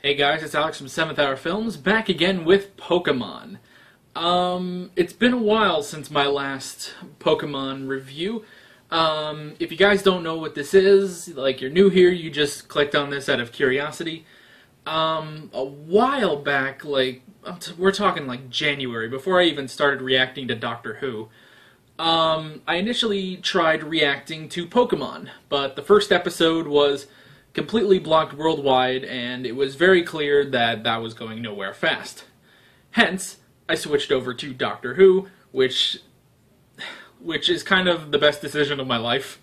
Hey guys, it's Alex from 7th Hour Films, back again with Pokémon. It's been a while since my last Pokémon review. If you guys don't know what this is, like you're new here, you just clicked on this out of curiosity. A while back, we're talking like January, before I even started reacting to Doctor Who, I initially tried reacting to Pokémon, but the first episode was completely blocked worldwide, and it was very clear that that was going nowhere fast. Hence, I switched over to Doctor Who, which is kind of the best decision of my life.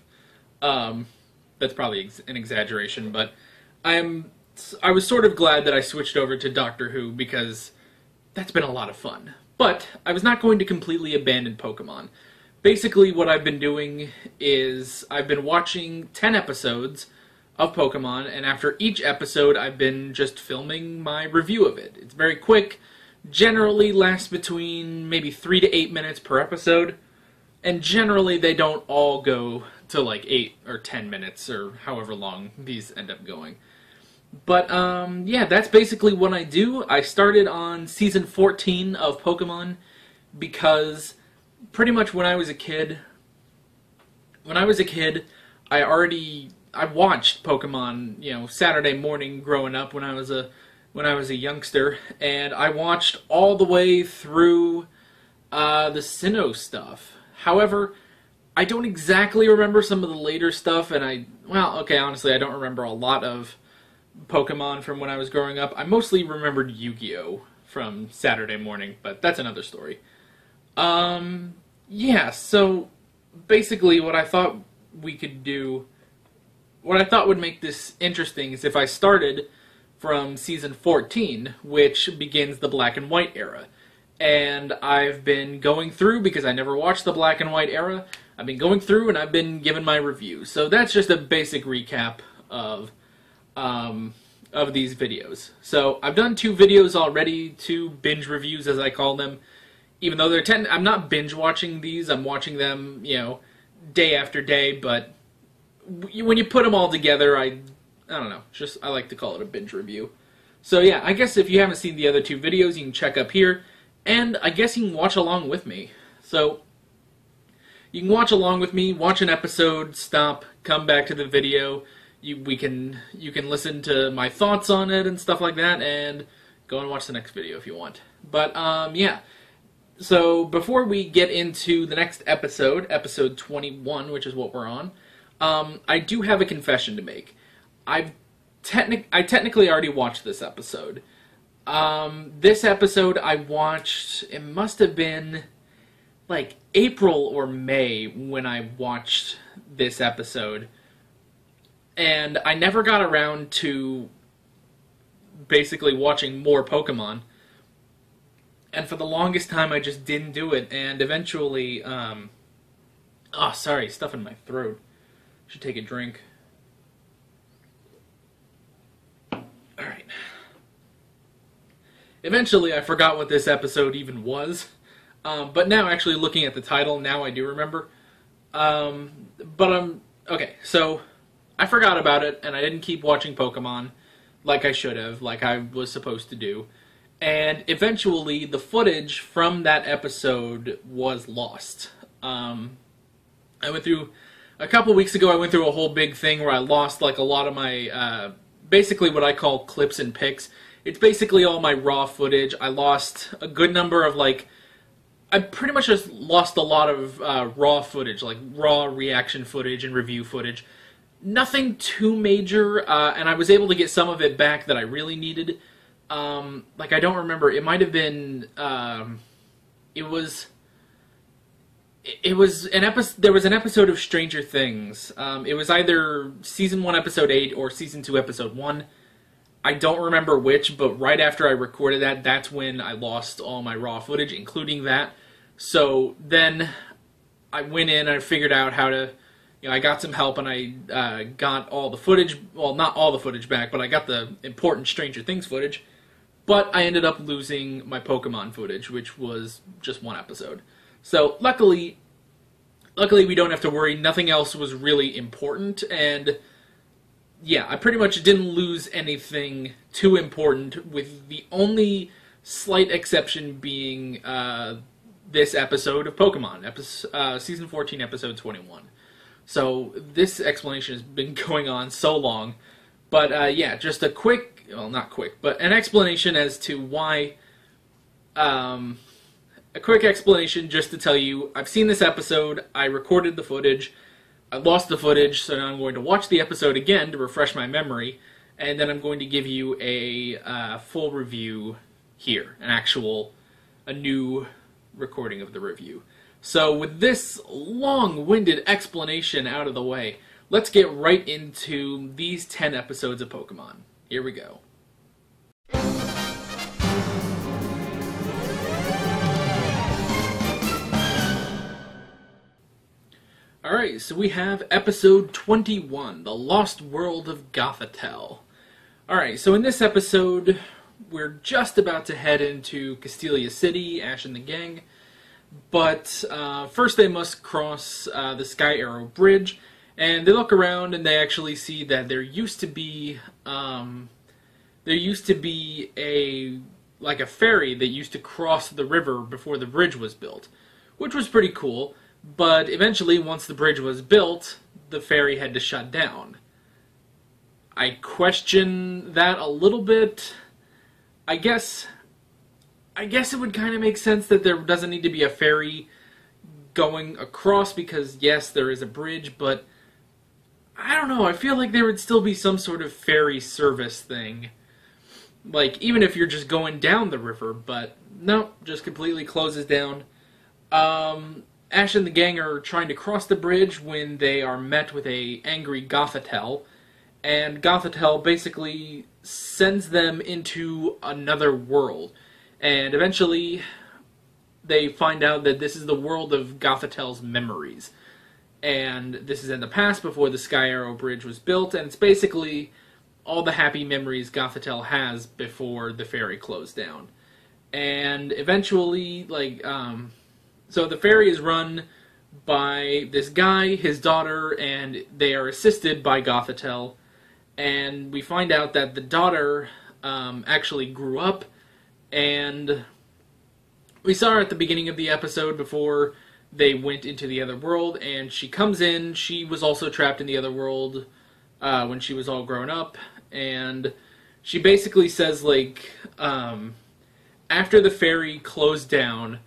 That's probably an exaggeration, but I was sort of glad that I switched over to Doctor Who because that's been a lot of fun. But I was not going to completely abandon Pokémon. Basically, what I've been doing is I've been watching 10 episodes of Pokémon, and after each episode I've been just filming my review of it. It's very quick, generally lasts between maybe 3 to 8 minutes per episode, and generally they don't all go to like 8 or 10 minutes or however long these end up going. But yeah, that's basically what I do. I started on season 14 of Pokémon because pretty much when I was a kid, I watched Pokemon, you know, Saturday morning growing up when I was a youngster, and I watched all the way through the Sinnoh stuff. However, I don't exactly remember some of the later stuff, and honestly, I don't remember a lot of Pokemon from when I was growing up. I mostly remembered Yu-Gi-Oh! From Saturday morning, but that's another story. Yeah, so basically what I thought we could do, what I thought would make this interesting is if I started from season 14, which begins the Black and White era. And I've been going through, because I never watched the Black and White era, I've been going through and I've been giving my review. So that's just a basic recap of these videos. So I've done 2 videos already, 2 binge reviews as I call them. Even though I'm not binge watching these, I'm watching them, you know, day after day, but when you put them all together, I don't know, I like to call it a binge review. So yeah, I guess if you haven't seen the other 2 videos, you can check up here, and I guess you can watch along with me. So, you can watch along with me, watch an episode, stop, come back to the video, you can listen to my thoughts on it and stuff like that, and go and watch the next video if you want. But, yeah. So, before we get into the next episode, episode 21, which is what we're on, I do have a confession to make. I technically already watched this episode. This episode I watched, it must have been like April or May when I watched this episode. And I never got around to basically watching more Pokemon. And for the longest time I just didn't do it. And eventually, oh sorry, stuff in my throat. Should take a drink. Alright. Eventually I forgot what this episode even was. But now actually looking at the title, now I do remember. Okay, so I forgot about it and I didn't keep watching Pokemon like I should have, like I was supposed to do. And eventually the footage from that episode was lost. I went through, a couple weeks ago I went through a whole big thing where I lost like a lot of my, basically what I call clips and pics. It's basically all my raw footage. I lost a good number of I pretty much just lost a lot of raw footage, like raw reaction footage and review footage. Nothing too major, and I was able to get some of it back that I really needed. I don't remember, it might have been, there was an episode of Stranger Things. It was either Season 1, Episode 8, or Season 2, Episode 1. I don't remember which, but right after I recorded that, that's when I lost all my raw footage, including that. So then I went in and I figured out how to, I got some help and I got all the footage, well, not all the footage back, but I got the important Stranger Things footage. But I ended up losing my Pokemon footage, which was just 1 episode. So luckily we don't have to worry. Nothing else was really important, and yeah, I pretty much didn't lose anything too important, with the only slight exception being this episode of Pokemon, Season 14, Episode 21. So this explanation has been going on so long, but yeah, just a quick, well, not quick, but an explanation as to why, a quick explanation just to tell you, I've seen this episode, I recorded the footage, I lost the footage, so now I'm going to watch the episode again to refresh my memory, and then I'm going to give you a full review here, a new recording of the review. So with this long-winded explanation out of the way, let's get right into these 10 episodes of Pokemon. Here we go. Alright, so we have episode 21, The Lost World of Gothitelle. Alright, so in this episode, we're just about to head into Castelia City, Ash and the gang, but first they must cross the Sky Arrow Bridge, and they look around and they actually see that there used to be a ferry that used to cross the river before the bridge was built, which was pretty cool. But eventually, once the bridge was built, the ferry had to shut down. I question that a little bit. I guess it would kind of make sense that there doesn't need to be a ferry going across because, yes, there is a bridge, but I don't know. I feel like there would still be some sort of ferry service thing. Like, even if you're just going down the river, but no, just completely closes down. Ash and the gang are trying to cross the bridge when they are met with a angry Gothitelle, and Gothitelle basically sends them into another world. And eventually, they find out that this is the world of Gothitelle's memories. And this is in the past, before the Sky Arrow Bridge was built, and it's basically all the happy memories Gothitelle has before the ferry closed down. And eventually, so the ferry is run by this guy, his daughter, and they are assisted by Gothitelle. And we find out that the daughter actually grew up, and we saw her at the beginning of the episode before they went into the other world, and she comes in. She was also trapped in the other world when she was all grown up, and she basically says, after the ferry closed down,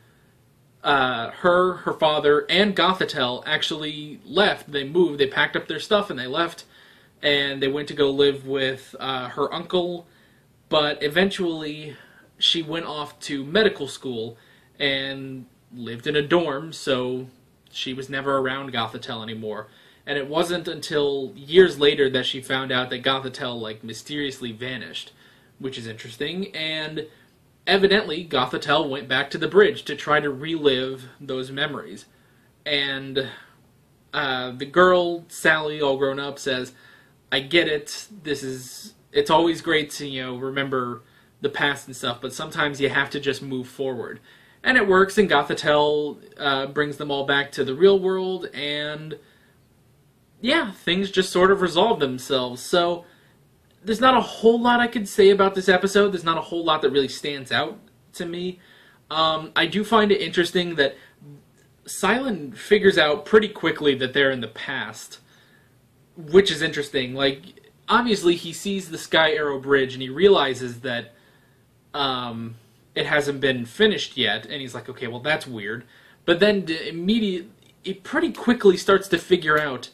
her father, and Gothitelle actually left. They moved, they packed up their stuff, and they left, and they went to go live with her uncle, but eventually she went off to medical school and lived in a dorm, so she was never around Gothitelle anymore. And it wasn't until years later that she found out that Gothitelle, mysteriously vanished, which is interesting, and evidently, Gothitelle went back to the bridge to try to relive those memories. And the girl, Sally, all grown up, says, I get it, it's always great to, remember the past and stuff, but sometimes you have to just move forward. And it works, and Gothitelle brings them all back to the real world, and yeah, things just sort of resolve themselves. So there's not a whole lot I could say about this episode. There's not a whole lot that really stands out to me. I do find it interesting that Silent figures out pretty quickly that they're in the past, which is interesting. Obviously he sees the Sky Arrow Bridge and he realizes that it hasn't been finished yet, and he's like, okay, well, that's weird. But then it pretty quickly starts to figure out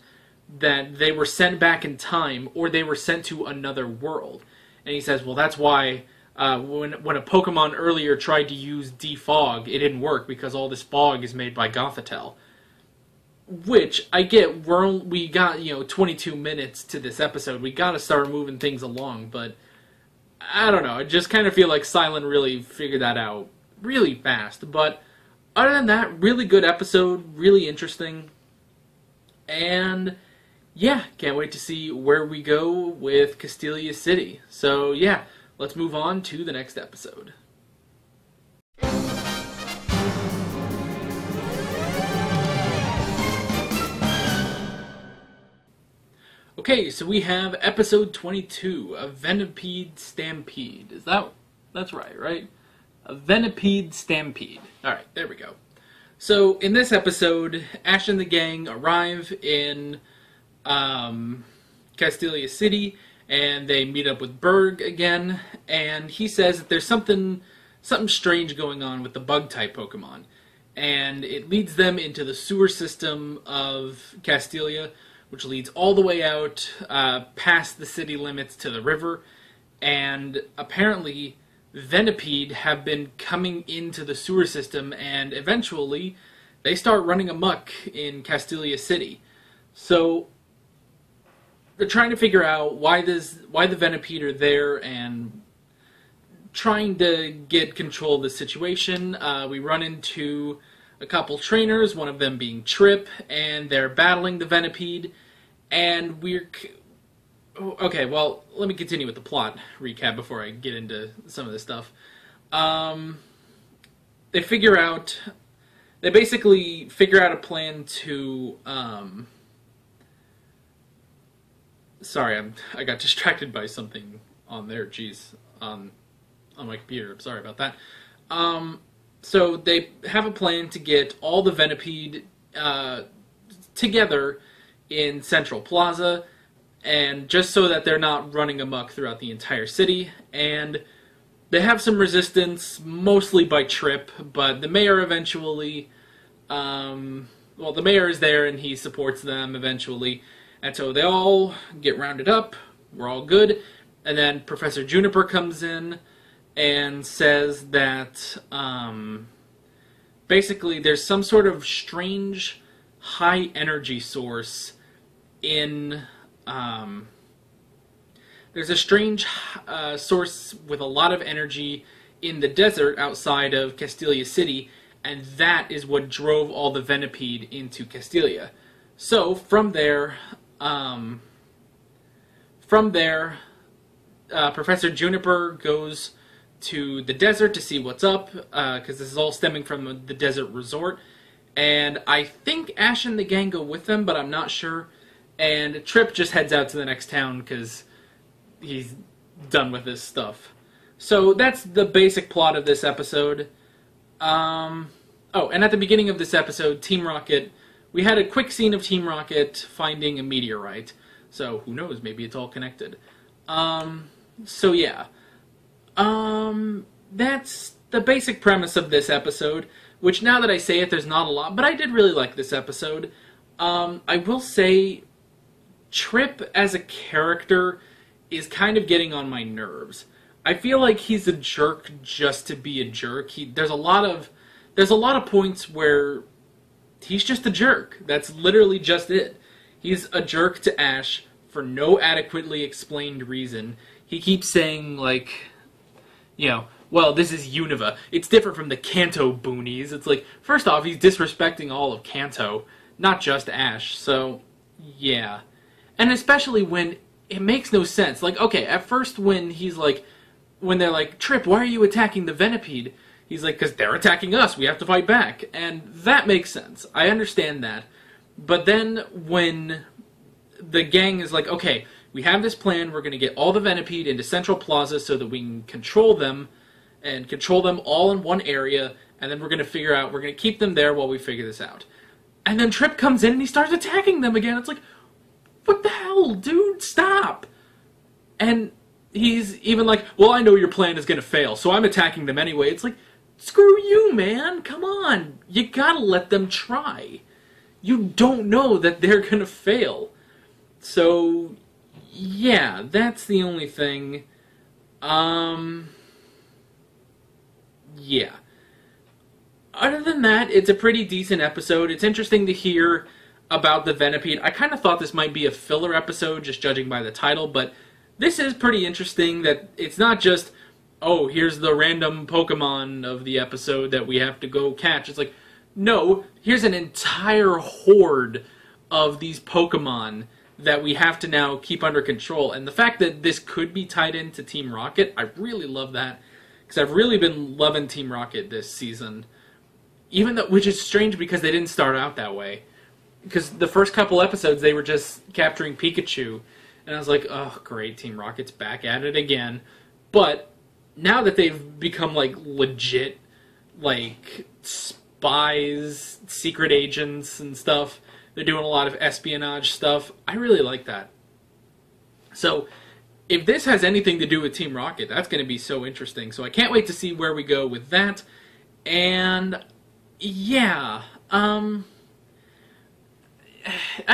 that they were sent back in time, or they were sent to another world. And he says, well, that's why when a Pokemon earlier tried to use defog, it didn't work, because all this fog is made by Gothitelle. Which, I get, we got, 22 minutes to this episode, we gotta start moving things along, but I don't know, I just kind of feel like Silent really figured that out really fast. But other than that, really good episode, really interesting, and yeah, can't wait to see where we go with Castelia City. So yeah, let's move on to the next episode. Okay, so we have episode 22, a Venipede Stampede. That's right? A Venipede Stampede. Alright, there we go. So, in this episode, Ash and the gang arrive in Castelia City, and they meet up with Berg again, and he says that there's something strange going on with the bug-type Pokemon. And it leads them into the sewer system of Castelia, which leads all the way out past the city limits to the river. And apparently, Venipede have been coming into the sewer system, and eventually they start running amok in Castelia City. So they're trying to figure out why the Venipede are there and trying to get control of the situation. We run into a couple trainers, one of them being Trip, and they're battling the Venipede, and okay, well, let me continue with the plot recap before I get into some of this stuff. They basically figure out a plan to, sorry, I got distracted by something on there, jeez, on my computer, I'm sorry about that. So they have a plan to get all the Venipede together in Central Plaza, and just so that they're not running amok throughout the entire city. And they have some resistance, mostly by Trip, but the mayor eventually, the mayor is there and he supports them eventually. And so they all get rounded up, we're all good, and then Professor Juniper comes in and says that basically there's some sort of strange high energy source in there's a strange source with a lot of energy in the desert outside of Castelia City, and that is what drove all the Venipede into Castelia. So from there Professor Juniper goes to the desert to see what's up, because this is all stemming from the desert resort. And I think Ash and the gang go with them, but I'm not sure. And Trip just heads out to the next town because he's done with this stuff. So that's the basic plot of this episode. Oh, and at the beginning of this episode, Team Rocket, we had a quick scene of Team Rocket finding a meteorite. So who knows, maybe it's all connected. So yeah. That's the basic premise of this episode, which now that I say it, there's not a lot, but I did really like this episode. I will say, Trip as a character is kind of getting on my nerves. I feel like he's a jerk just to be a jerk. There's a lot of points where he's just a jerk. That's literally just it. He's a jerk to Ash for no adequately explained reason. He keeps saying, like, you know, well, this is Unova. It's different from the Kanto boonies. It's like, first off, he's disrespecting all of Kanto, not just Ash. So, yeah. And especially when it makes no sense. Like, okay, at first when they're like, Trip, why are you attacking the Venipede? He's like, because they're attacking us. We have to fight back. And that makes sense. I understand that. But then when the gang is like, okay, we have this plan, we're going to get all the Venipede into Central Plaza so that we can control them, and control them all in one area, and then we're going to keep them there while we figure this out. And then Trip comes in and he starts attacking them again. It's like, what the hell, dude? Stop! And he's even like, well, I know your plan is going to fail, so I'm attacking them anyway. It's like, screw you, man! Come on! You gotta let them try. You don't know that they're going to fail. So, yeah, that's the only thing. Yeah. Other than that, it's a pretty decent episode. It's interesting to hear about the Venipede. I kind of thought this might be a filler episode, just judging by the title, but this is pretty interesting that it's not just, oh, here's the random Pokemon of the episode that we have to go catch. It's like, no, here's an entire horde of these Pokemon that we have to now keep under control. And the fact that this could be tied into Team Rocket, I really love that. Because I've really been loving Team Rocket this season. Even though, which is strange because they didn't start out that way. Because the first couple episodes, they were just capturing Pikachu. And I was like, oh, great, Team Rocket's back at it again. But now that they've become, like, legit, like, spies, secret agents and stuff, they're doing a lot of espionage stuff, I really like that. So, if this has anything to do with Team Rocket, that's going to be so interesting. So I can't wait to see where we go with that. And, yeah, I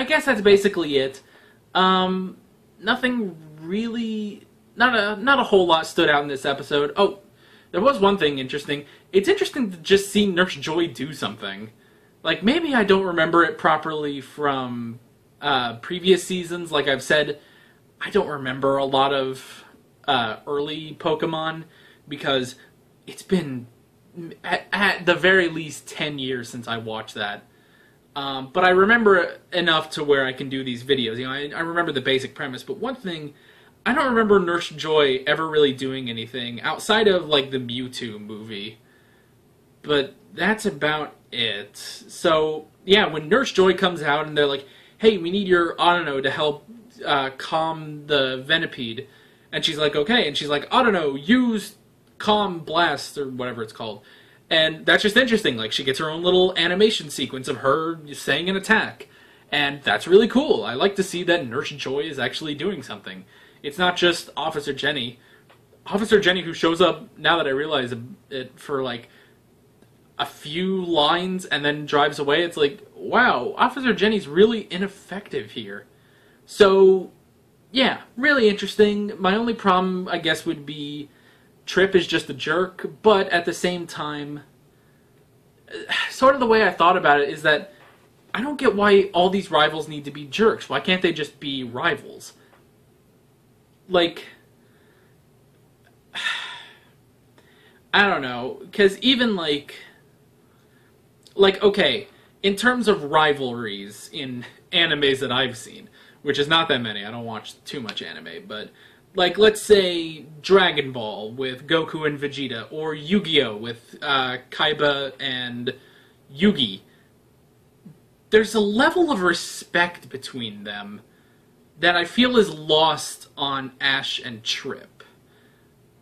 guess that's basically it. Nothing really, not a whole lot stood out in this episode. Oh, there was one thing interesting. It's interesting to just see Nurse Joy do something. Like, maybe I don't remember it properly from previous seasons. Like I've said, I don't remember a lot of early Pokemon because it's been at the very least 10 years since I watched that. But I remember enough to where I can do these videos. You know, I remember the basic premise, but one thing, I don't remember Nurse Joy ever really doing anything outside of, like, the Mewtwo movie. But that's about it. So, yeah, when Nurse Joy comes out and they're like, hey, we need your Autono to help calm the Venipede. And she's like, okay. And she's like, Autono, use Calm Blast, or whatever it's called. And that's just interesting. Like, she gets her own little animation sequence of her saying an attack. And that's really cool. I like to see that Nurse Joy is actually doing something. It's not just Officer Jenny. Officer Jenny, who shows up, now that I realize it, for, like, a few lines and then drives away. It's like, wow, Officer Jenny's really ineffective here. So, yeah, really interesting. My only problem, I guess, would be Trip is just a jerk, but at the same time, sort of the way I thought about it is that I don't get why all these rivals need to be jerks. Why can't they just be rivals? Like, I don't know, because even, like, okay, in terms of rivalries in animes that I've seen, which is not that many, I don't watch too much anime, but, like, let's say Dragon Ball with Goku and Vegeta, or Yu-Gi-Oh! With Kaiba and Yugi, there's a level of respect between them that I feel is lost on Ash and Trip.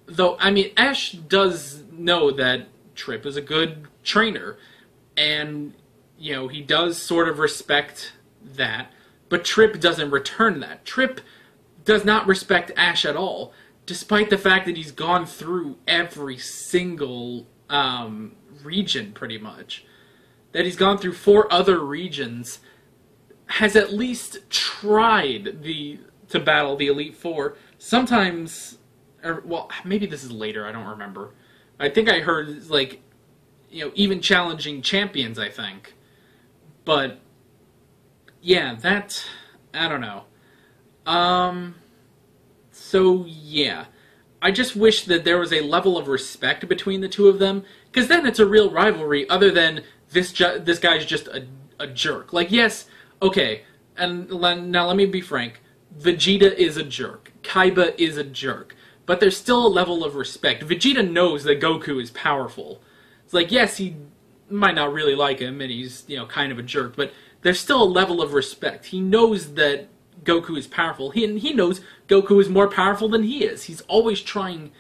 Though, I mean, Ash does know that Trip is a good trainer, and, you know, he does sort of respect that, but Trip doesn't return that. Trip does not respect Ash at all, despite the fact that he's gone through every single region, pretty much. That he's gone through 4 other regions, has at least tried to battle the Elite Four. Sometimes, or, well, maybe this is later, I don't remember. I think I heard, like, you know, even challenging champions, I think. But, yeah, that, I don't know. So, yeah. I just wish that there was a level of respect between the two of them, because then it's a real rivalry, other than this guy's just a jerk. Like, yes, okay, and now let me be frank, Vegeta is a jerk, Kaiba is a jerk, but there's still a level of respect. Vegeta knows that Goku is powerful. It's like, yes, he might not really like him, and he's, you know, kind of a jerk, but there's still a level of respect. He knows that Goku is powerful. He knows Goku is more powerful than he is. He's always trying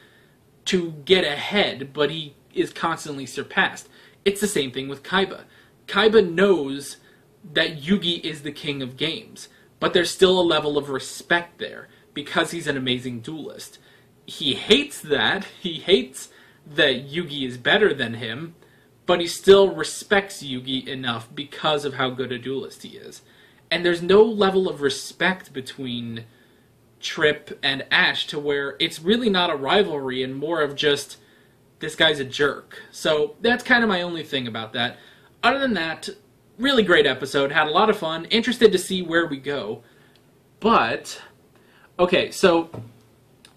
to get ahead, but he is constantly surpassed. It's the same thing with Kaiba. Kaiba knows that Yugi is the king of games, but there's still a level of respect there, because he's an amazing duelist. He hates that. He hates that Yugi is better than him, but he still respects Yugi enough because of how good a duelist he is. And there's no level of respect between Trip and Ash to where it's really not a rivalry and more of just, this guy's a jerk. So that's kind of my only thing about that. Other than that, really great episode. Had a lot of fun. Interested to see where we go. But, okay, so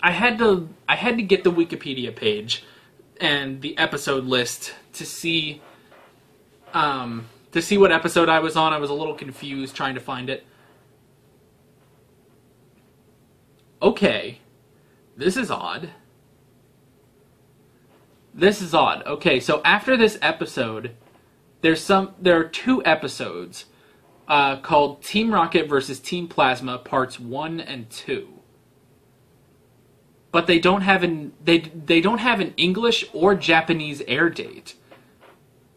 I had to get the Wikipedia page and the episode list to see what episode I was on. I was a little confused trying to find it. Okay, this is odd. This is odd. Okay, so after this episode, there are 2 episodes called Team Rocket versus Team Plasma Parts 1 and 2. But they don't have they don't have an English or Japanese air date.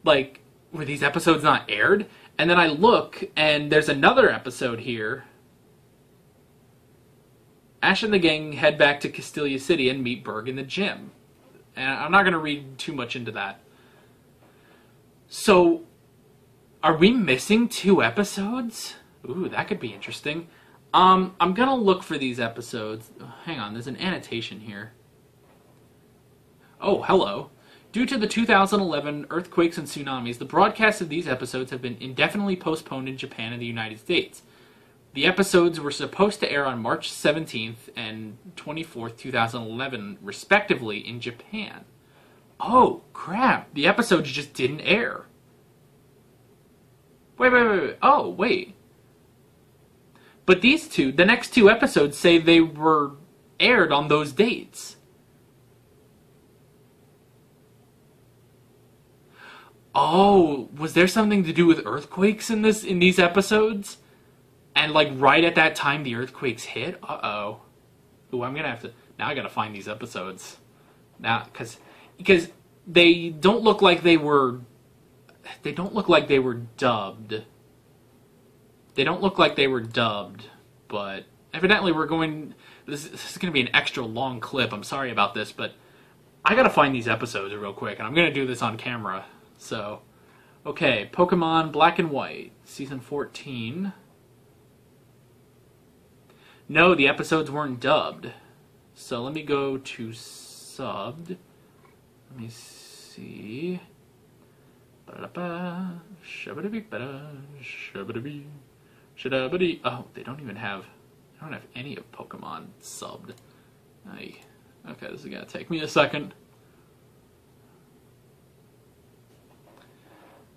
Like, were these episodes not aired? And then I look, and there's another episode here. Ash and the gang head back to Castelia City and meet Berg in the gym. And I'm not going to read too much into that. So, are we missing 2 episodes? Ooh, that could be interesting. I'm going to look for these episodes. Hang on, there's an annotation here. Oh, hello. Due to the 2011 earthquakes and tsunamis, the broadcasts of these episodes have been indefinitely postponed in Japan and the United States. The episodes were supposed to air on March 17th and 24th, 2011, respectively, in Japan. Oh, crap. The episodes just didn't air. Wait. Oh, wait. But these two, the next 2 episodes say they were aired on those dates. Oh, was there something to do with earthquakes in these episodes? And like right at that time the earthquakes hit? Uh-oh. Ooh, I'm gonna have to, now I gotta find these episodes. Now, because they don't look like they were dubbed. They don't look like they were dubbed, but evidently this is going to be an extra long clip. I'm sorry about this, but I got to find these episodes real quick, and I'm going to do this on camera. So, okay, Pokemon Black and White, Season 14. No, the episodes weren't dubbed. So let me go to subbed. Let me see. Oh, they don't have any of Pokemon subbed. Okay, this is gonna take me a second.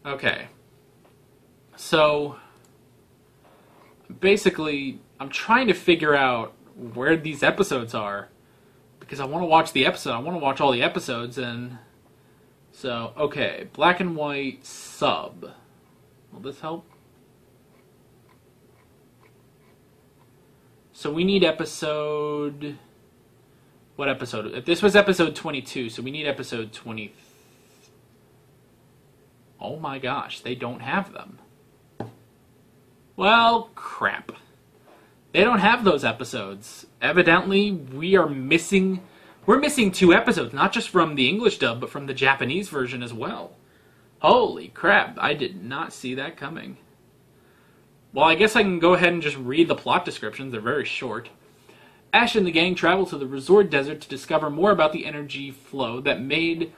Okay. So basically, I'm trying to figure out where these episodes are because I want to watch the episode. I want to watch all the episodes, and so okay, Black and White sub. Will this help? So we need episode... What episode? This was episode 22, so we need episode 20... Oh my gosh, they don't have them. Well, crap. They don't have those episodes. Evidently, we're missing 2 episodes, not just from the English dub, but from the Japanese version as well. Holy crap, I did not see that coming. Well, I guess I can go ahead and just read the plot descriptions. They're very short. Ash and the gang travel to the resort desert to discover more about the energy flow that made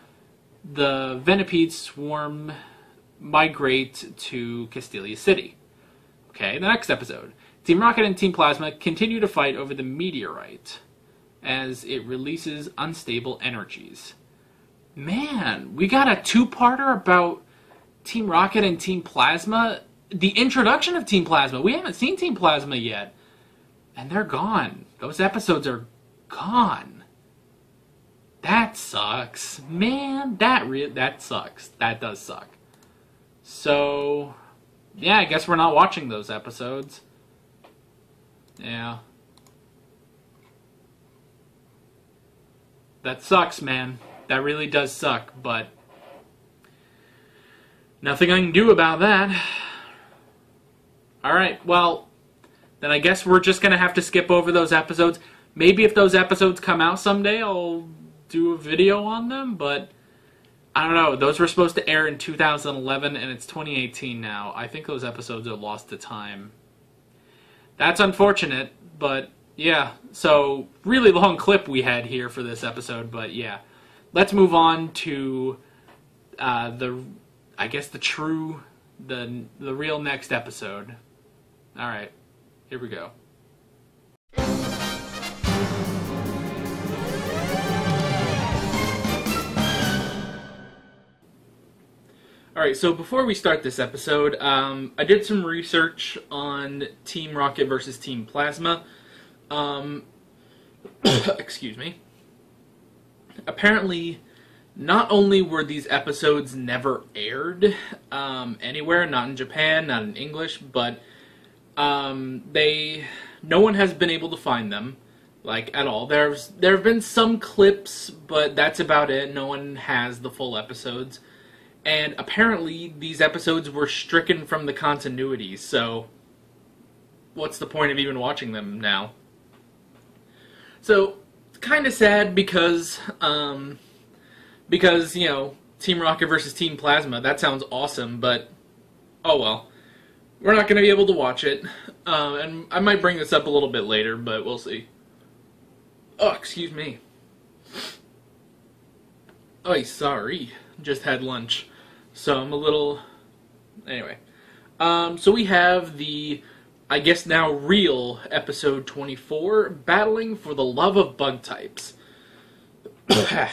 the Venipede swarm migrate to Castelia City. Okay, the next episode. Team Rocket and Team Plasma continue to fight over the meteorite as it releases unstable energies. Man, we got a 2-parter about Team Rocket and Team Plasma. The introduction of Team Plasma. We haven't seen Team Plasma yet. And they're gone. Those episodes are gone. That sucks. Man, that sucks. That does suck. So, yeah, I guess we're not watching those episodes. Yeah. That sucks, man. That really does suck, but nothing I can do about that. Alright, well, then I guess we're just going to have to skip over those episodes. Maybe if those episodes come out someday, I'll do a video on them, but I don't know. Those were supposed to air in 2011, and it's 2018 now. I think those episodes are lost to time. That's unfortunate, but yeah. So, really long clip we had here for this episode, but yeah. Let's move on to the real next episode. Alright, here we go. Alright, so before we start this episode, I did some research on Team Rocket versus Team Plasma. Excuse me. Apparently, not only were these episodes never aired anywhere, not in Japan, not in English, but no one has been able to find them, like, at all. There have been some clips, but that's about it. No one has the full episodes. And apparently, these episodes were stricken from the continuity, so what's the point of even watching them now? So, it's kind of sad because, you know, Team Rocket versus Team Plasma, that sounds awesome, but, oh well. We're not going to be able to watch it, and I might bring this up a little bit later, but we'll see. Oh, excuse me. Oh, sorry. Just had lunch. So I'm a little... Anyway. So we have the, I guess now real, episode 24, Battling for the Love of Bug Types. Oh,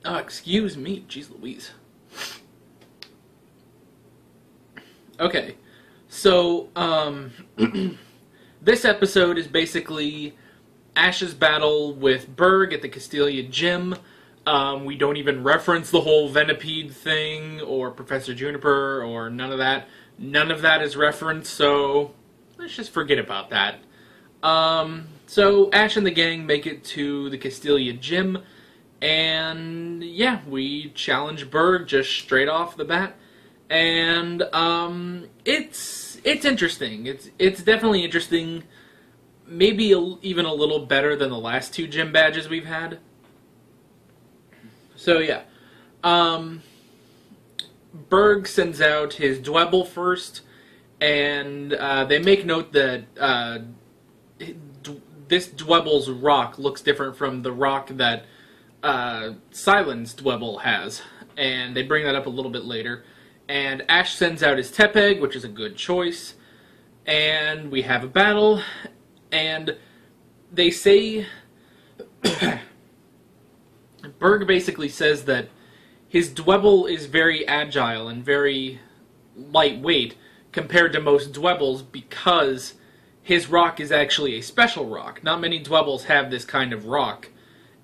excuse me. Jeez Louise. Okay. So, this episode is basically Ash's battle with Berg at the Castelia Gym. We don't even reference the whole Venipede thing, or Professor Juniper, or none of that. None of that is referenced, so let's just forget about that. So Ash and the gang make it to the Castelia Gym, and yeah, we challenge Berg just straight off the bat. And it's interesting. It's definitely interesting. Maybe even a little better than the last two gym badges we've had. So yeah, Berg sends out his Dwebble first, and they make note that this Dwebble's rock looks different from the rock that Silent's Dwebble has, and they bring that up a little bit later. And Ash sends out his Tepeg, which is a good choice, and we have a battle, and they say... Berg basically says that his Dwebble is very agile and very lightweight compared to most Dwebbles because his rock is actually a special rock. Not many Dwebbles have this kind of rock,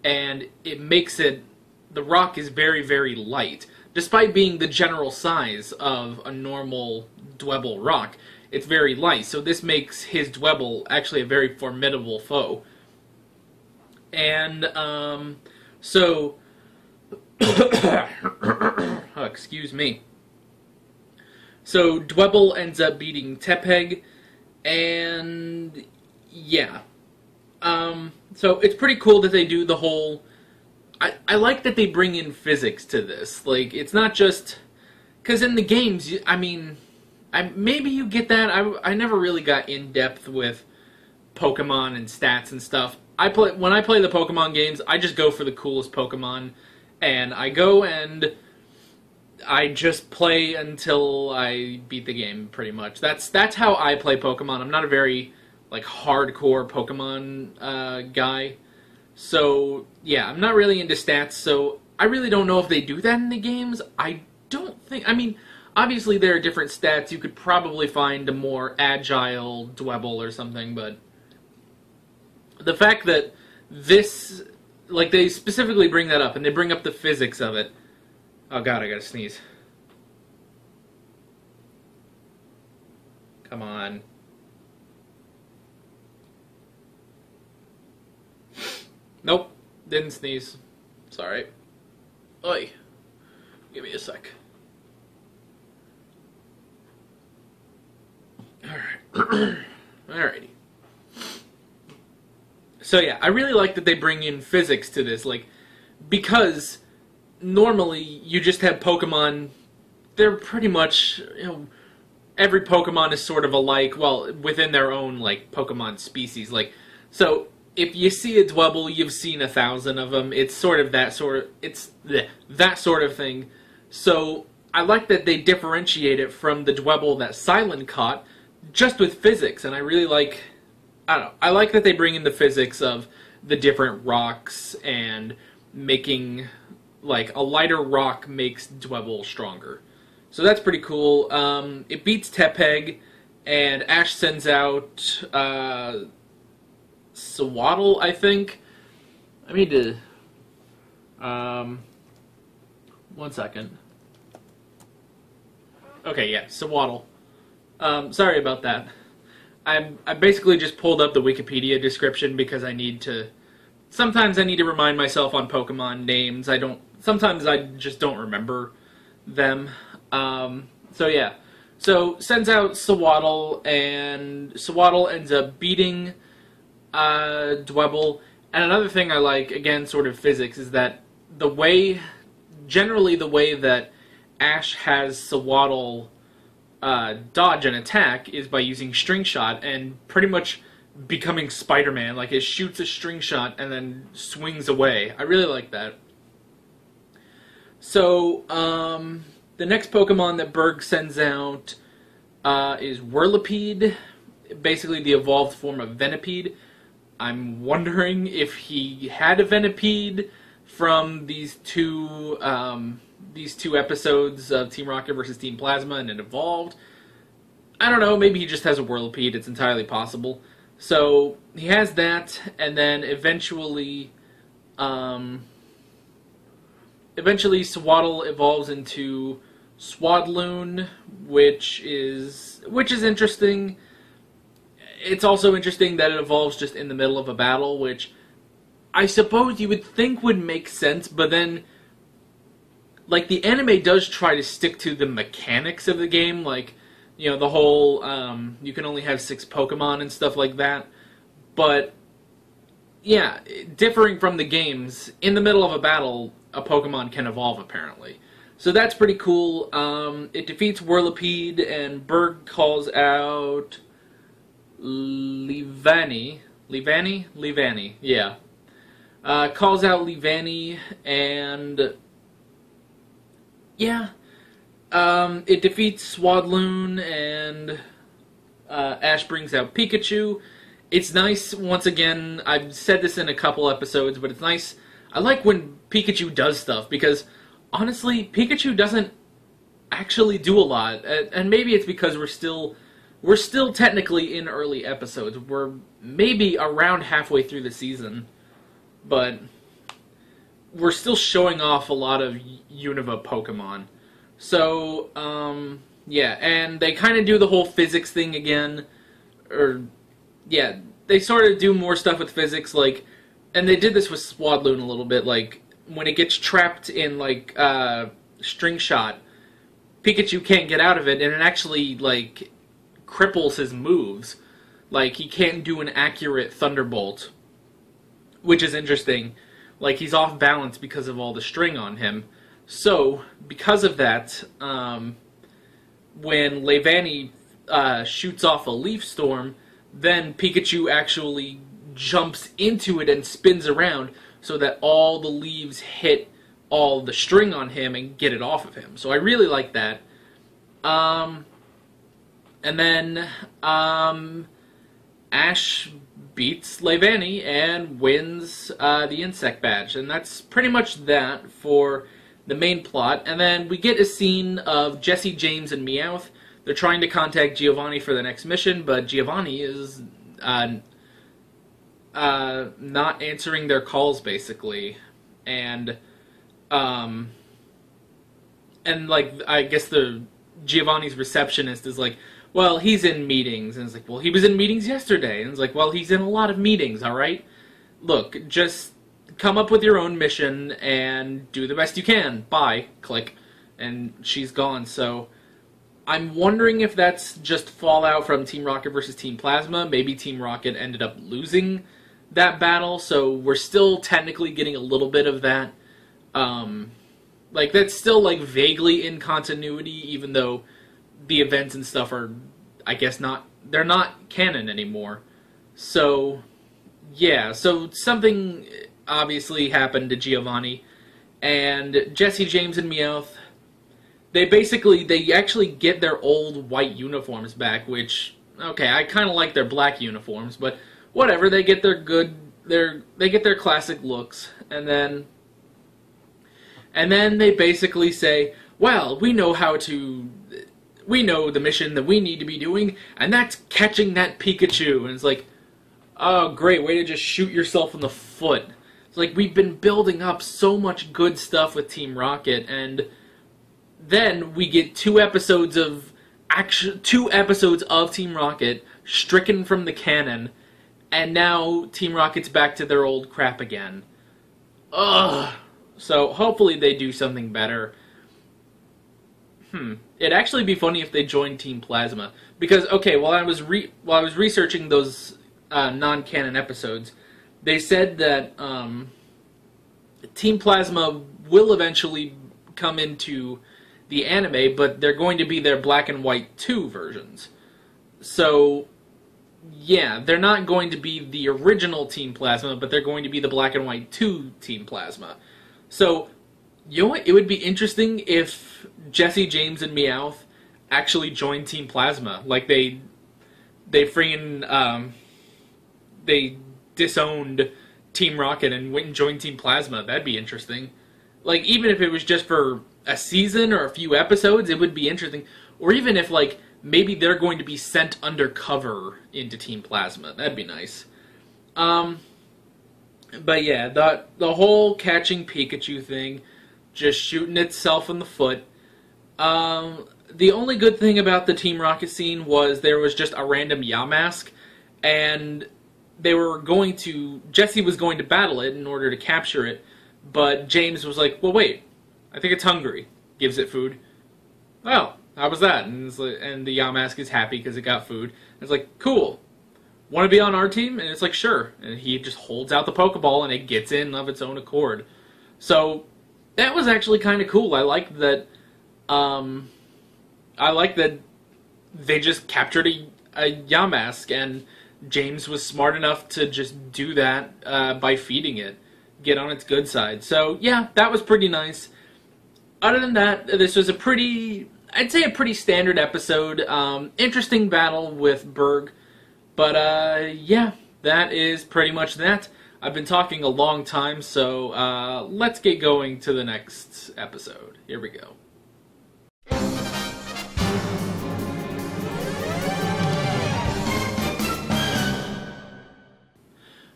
and it makes it... the rock is very, very light. Despite being the general size of a normal Dwebble rock, it's very light, so this makes his Dwebble actually a very formidable foe. And, so... oh, excuse me. So, Dwebble ends up beating Tepeg, and... yeah. So, it's pretty cool that they do the whole... I like that they bring in physics to this. Like, it's not just... because in the games, I mean... maybe you get that. I never really got in-depth with Pokemon and stats and stuff. When I play the Pokemon games, I just go for the coolest Pokemon. And I go and I just play until I beat the game, pretty much. That's how I play Pokemon. I'm not a very, like, hardcore Pokemon guy. So, yeah, I'm not really into stats, so I really don't know if they do that in the games. I don't think... I mean, obviously there are different stats. You could probably find a more agile Dwebble or something, but... the fact that this... like, they specifically bring that up, and they bring up the physics of it. Oh god, I gotta sneeze. Come on. Nope, didn't sneeze. Sorry. Oi. Give me a sec. Alright. Alrighty. So yeah, I really like that they bring in physics to this, like, because normally you just have Pokemon, they're pretty much, you know, every Pokemon is sort of alike, well, within their own, like, Pokemon species, like, so if you see a Dwebble, you've seen 1,000 of them, it's sort of that sort of thing, so I like that they differentiate it from the Dwebble that Silent caught, just with physics, and I really like... I don't know. I like that they bring in the physics of the different rocks and making, like, a lighter rock makes Dwebble stronger. So that's pretty cool. It beats Tepeg, and Ash sends out Sawaddle, I think. I need to One second. Okay, yeah, Sawaddle. Sorry about that. I basically just pulled up the Wikipedia description because I need to... Sometimes I need to remind myself on Pokemon names. Sometimes I just don't remember them. So yeah. So, sends out Sawaddle, and Sawaddle ends up beating Dwebble. And another thing I like, again, sort of physics, is that generally the way that Ash has Sawaddle dodge an attack is by using String Shot and pretty much becoming Spider-Man. Like, it shoots a String Shot and then swings away. I really like that. So, the next Pokemon that Berg sends out is Whirlipede, basically the evolved form of Venipede. I'm wondering if he had a Venipede from these two episodes of Team Rocket versus Team Plasma and it evolved. I don't know, maybe he just has a Whirlipede, it's entirely possible. So, he has that, and then eventually Sawaddle evolves into Swadloon, which is interesting. It's also interesting that it evolves just in the middle of a battle, which I suppose you would think would make sense, but then, like, the anime does try to stick to the mechanics of the game, like, you know, the whole, you can only have 6 Pokemon and stuff like that, but, yeah, differing from the games, in the middle of a battle, a Pokemon can evolve, apparently. So that's pretty cool. It defeats Whirlipede, and Berg calls out Leavanny, yeah. Calls out Leavanny, and yeah, it defeats Swadloon, and Ash brings out Pikachu. It's nice, once again, I've said this in a couple episodes, but it's nice. I like when Pikachu does stuff, because honestly, Pikachu doesn't actually do a lot, and maybe it's because we're still technically in early episodes. We're maybe around halfway through the season, but we're still showing off a lot of Unova Pokemon. So, yeah, and they kind of do the whole physics thing again, yeah, they sort of do more stuff with physics, like, and they did this with Swadloon a little bit, like, when it gets trapped in, like, String Shot, Pikachu can't get out of it, and it actually, like, cripples his moves. Like, he can't do an accurate Thunderbolt, which is interesting. Like, he's off balance because of all the string on him. So, because of that, when Leavanny shoots off a Leaf Storm, then Pikachu actually jumps into it and spins around so that all the leaves hit all the string on him and get it off of him. So I really like that. And then Ash beats Leavanny and wins the Insect Badge. And that's pretty much that for the main plot. And then we get a scene of Jesse, James, and Meowth. They're trying to contact Giovanni for the next mission, but Giovanni is not answering their calls, basically. And like, I guess Giovanni's receptionist is like, well, he's in meetings. And it's like, well, he was in meetings yesterday. And it's like, well, he's in a lot of meetings, alright? Look, just come up with your own mission and do the best you can. Bye. Click. And she's gone, so I'm wondering if that's just fallout from Team Rocket versus Team Plasma. Maybe Team Rocket ended up losing that battle, so we're still technically getting a little bit of that. Like, that's still, like, vaguely in continuity, even though the events and stuff are, I guess, they're not canon anymore. So, yeah, so something obviously happened to Giovanni, and Jesse, James, and Meowth, they actually get their old white uniforms back, which, okay, I kind of like their black uniforms, but whatever, they get their they get their classic looks, and then they basically say, well, we know the mission that we need to be doing, and that's catching that Pikachu, and it's like, oh, great, way to just shoot yourself in the foot. It's like we've been building up so much good stuff with Team Rocket, and then we get two episodes of Team Rocket stricken from the canon, and now Team Rocket's back to their old crap again. Ugh. So hopefully they do something better. It'd actually be funny if they joined Team Plasma, because okay, while I was researching those non-canon episodes, they said that Team Plasma will eventually come into the anime, but they're going to be their Black and White 2 versions. So, yeah, they're not going to be the original Team Plasma, but they're going to be the Black and White 2 Team Plasma. So, you know what? It would be interesting if Jesse, James, and Meowth actually joined Team Plasma. Like, they freaking, they disowned Team Rocket and went and joined Team Plasma. That'd be interesting. Like, even if it was just for a season or a few episodes, it would be interesting. Or even if, like, maybe they're going to be sent undercover into Team Plasma. That'd be nice. But yeah, the whole catching Pikachu thing, just shooting itself in the foot. The only good thing about the Team Rocket scene was there was just a random Yamask, and Jesse was going to battle it in order to capture it, but James was like, well, wait, I think it's hungry. Gives it food. Well, how was that? And the Yamask is happy because it got food. And it's like, cool. Want to be on our team? And it's like, sure. And he just holds out the Pokeball and it gets in of its own accord. So that was actually kind of cool. I like that. They just captured a Yamask, and James was smart enough to just do that by feeding it, get on its good side. So yeah, that was pretty nice. Other than that, this was I'd say a pretty standard episode. Interesting battle with Berg. But yeah, that is pretty much that. I've been talking a long time, so let's get going to the next episode. Here we go.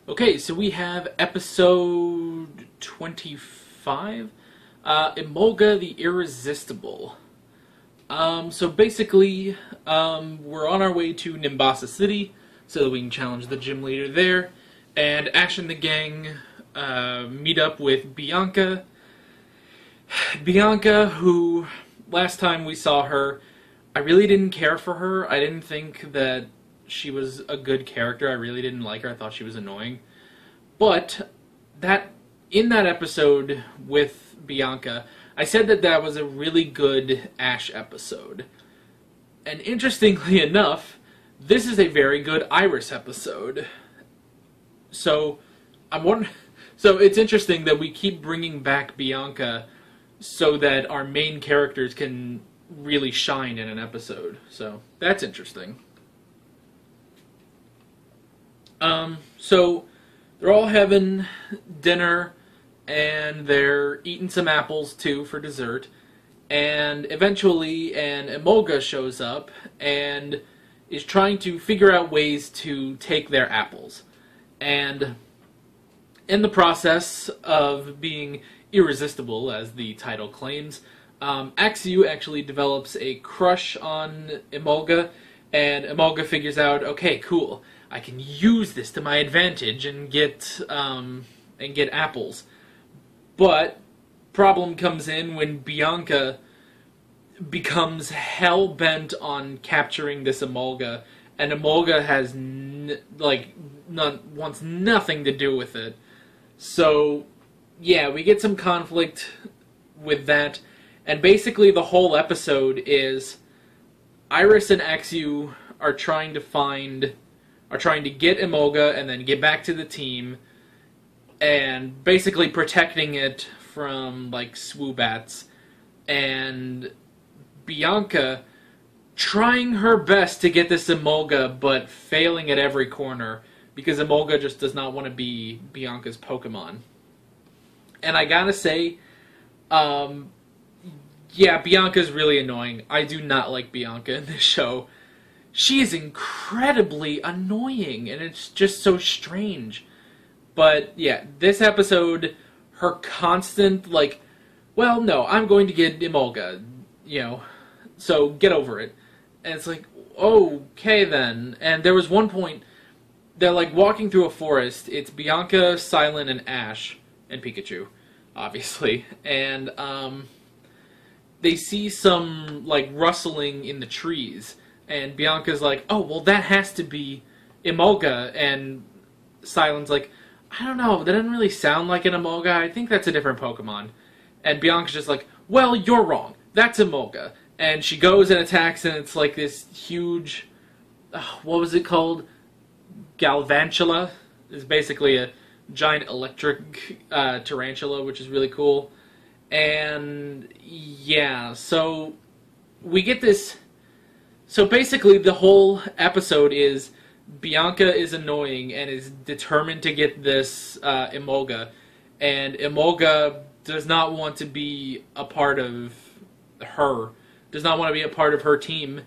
Okay, so we have episode 25, Emolga the Iresistible. So basically, we're on our way to Nimbasa City, so that we can challenge the gym leader there, and Ash and the gang meet up with Bianca. Bianca, who, last time we saw her, I really didn't care for her. I didn't think that she was a good character. I really didn't like her. I thought she was annoying. But in that episode with Bianca, I said that was a really good Ash episode. And interestingly enough, this is a very good Iris episode. So it's interesting that we keep bringing back Bianca so that our main characters can really shine in an episode. So that's interesting. So they're all having dinner, and they're eating some apples too for dessert, and eventually an Emolga shows up and is trying to figure out ways to take their apples. And in the process of being irresistible, as the title claims, Axew actually develops a crush on Emolga, and Emolga figures out, okay, cool, I can use this to my advantage and get apples. But problem comes in when Bianca becomes hell-bent on capturing this Emolga, and Emolga has wants nothing to do with it. So yeah, we get some conflict with that, and basically the whole episode is Iris and Axew are trying to get Emolga and then get back to the team, and basically protecting it from, like, swoobats, and Bianca trying her best to get this Emolga, but failing at every corner, because Emolga just does not want to be Bianca's Pokemon. And I gotta say, yeah, Bianca's really annoying. I do not like Bianca in this show. She is incredibly annoying, and it's just so strange. But yeah, this episode, her constant, like, well, no, I'm going to get Emolga, you know, so get over it. And it's like, okay then. And there was one point, they're like walking through a forest. It's Bianca, Silent, and Ash, and Pikachu, obviously. And they see some like rustling in the trees. And Bianca's like, oh, well, that has to be Emolga. And Silent's like, I don't know, that doesn't really sound like an Emolga. I think that's a different Pokemon. And Bianca's just like, well, you're wrong. That's Emolga. And she goes and attacks, and it's like this huge, what was it called? Galvantula. It's basically a giant electric tarantula, which is really cool. And yeah, so we get this. So basically, the whole episode is Bianca is annoying and is determined to get this Emolga, and Emolga does not want to be a part of her, does not want to be a part of her team,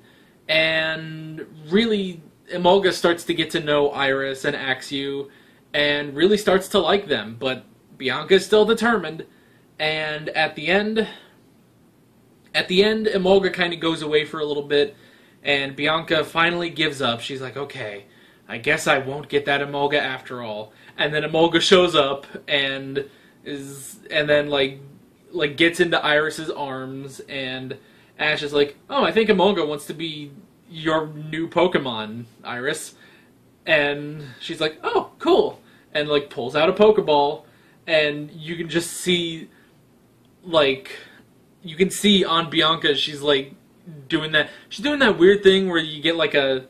and really, Emolga starts to get to know Iris and Axew, and really starts to like them, but Bianca is still determined, and at the end, Emolga kind of goes away for a little bit, and Bianca finally gives up. She's like, okay, I guess I won't get that Emolga after all. And then Emolga shows up and then gets into Iris's arms, and Ash is like, oh, I think Emolga wants to be your new Pokemon, Iris. And she's like, oh, cool. And like pulls out a Pokeball, and you can just see, like, you can see on Bianca, she's like doing that. She's doing that weird thing where you get like a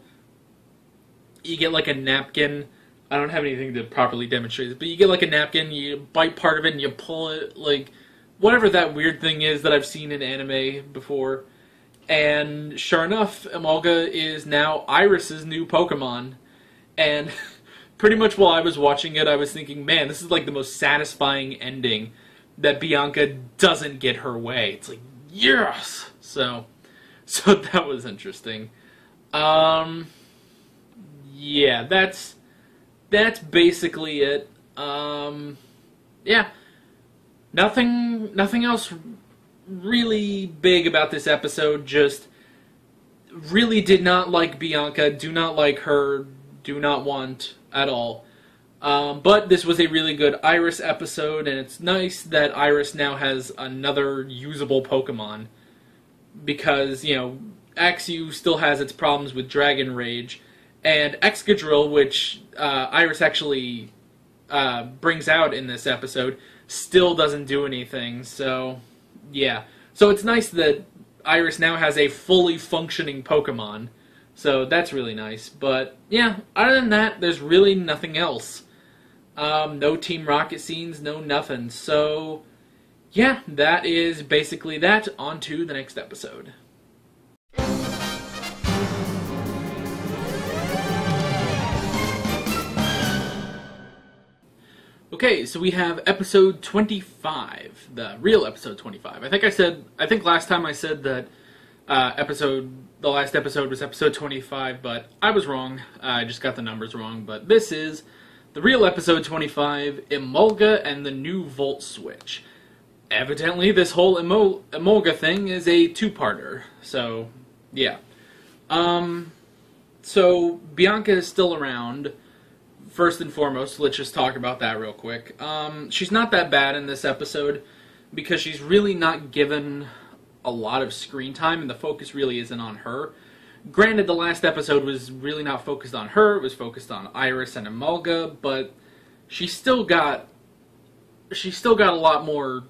napkin. I don't have anything to properly demonstrate it, but you get like a napkin, you bite part of it, and you pull it, like, whatever that weird thing is that I've seen in anime before. And sure enough, Emolga is now Iris's new Pokemon. And pretty much while I was watching it, I was thinking, man, this is like the most satisfying ending, that Bianca doesn't get her way. It's like, yes! So that was interesting. Yeah, that's basically it. Yeah, nothing else really big about this episode. Just really did not like Bianca, do not like her, do not want at all. But this was a really good Iris episode, and it's nice that Iris now has another usable Pokemon. Because, you know, Axew still has its problems with Dragon Rage, and Excadrill, which Iris actually brings out in this episode, still doesn't do anything, so yeah. So it's nice that Iris now has a fully functioning Pokemon, so that's really nice. But yeah, other than that, there's really nothing else. No Team Rocket scenes, no nothing. So yeah, that is basically that. On to the next episode. Okay, so we have episode 25, the real episode 25. I think last time I said that the last episode was episode 25, but I was wrong. I just got the numbers wrong, but this is the real episode 25, Emolga and the new Volt Switch. Evidently, this whole Emolga thing is a two-parter, so yeah. So Bianca is still around. First and foremost, let's just talk about that real quick. She's not that bad in this episode because she's really not given a lot of screen time, and the focus really isn't on her. Granted, the last episode was really not focused on her, it was focused on Iris and Emolga, but she still got a lot more,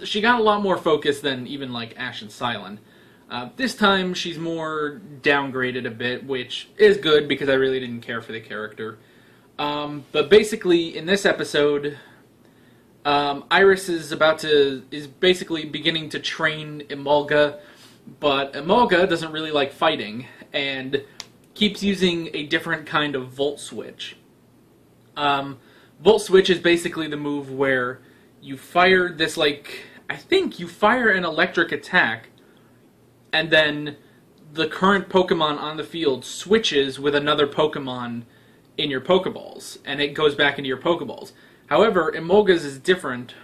she got a lot more focus than even like Ash and Silent. This time she's more downgraded a bit, which is good because I really didn't care for the character. But basically, in this episode, Iris is basically beginning to train Emolga, but Emolga doesn't really like fighting and keeps using a different kind of Volt Switch. Volt Switch is basically the move where you fire this, like, I think you fire an electric attack, and then the current Pokemon on the field switches with another Pokemon in your Pokeballs, and it goes back into your Pokeballs. However, Emolga's is different.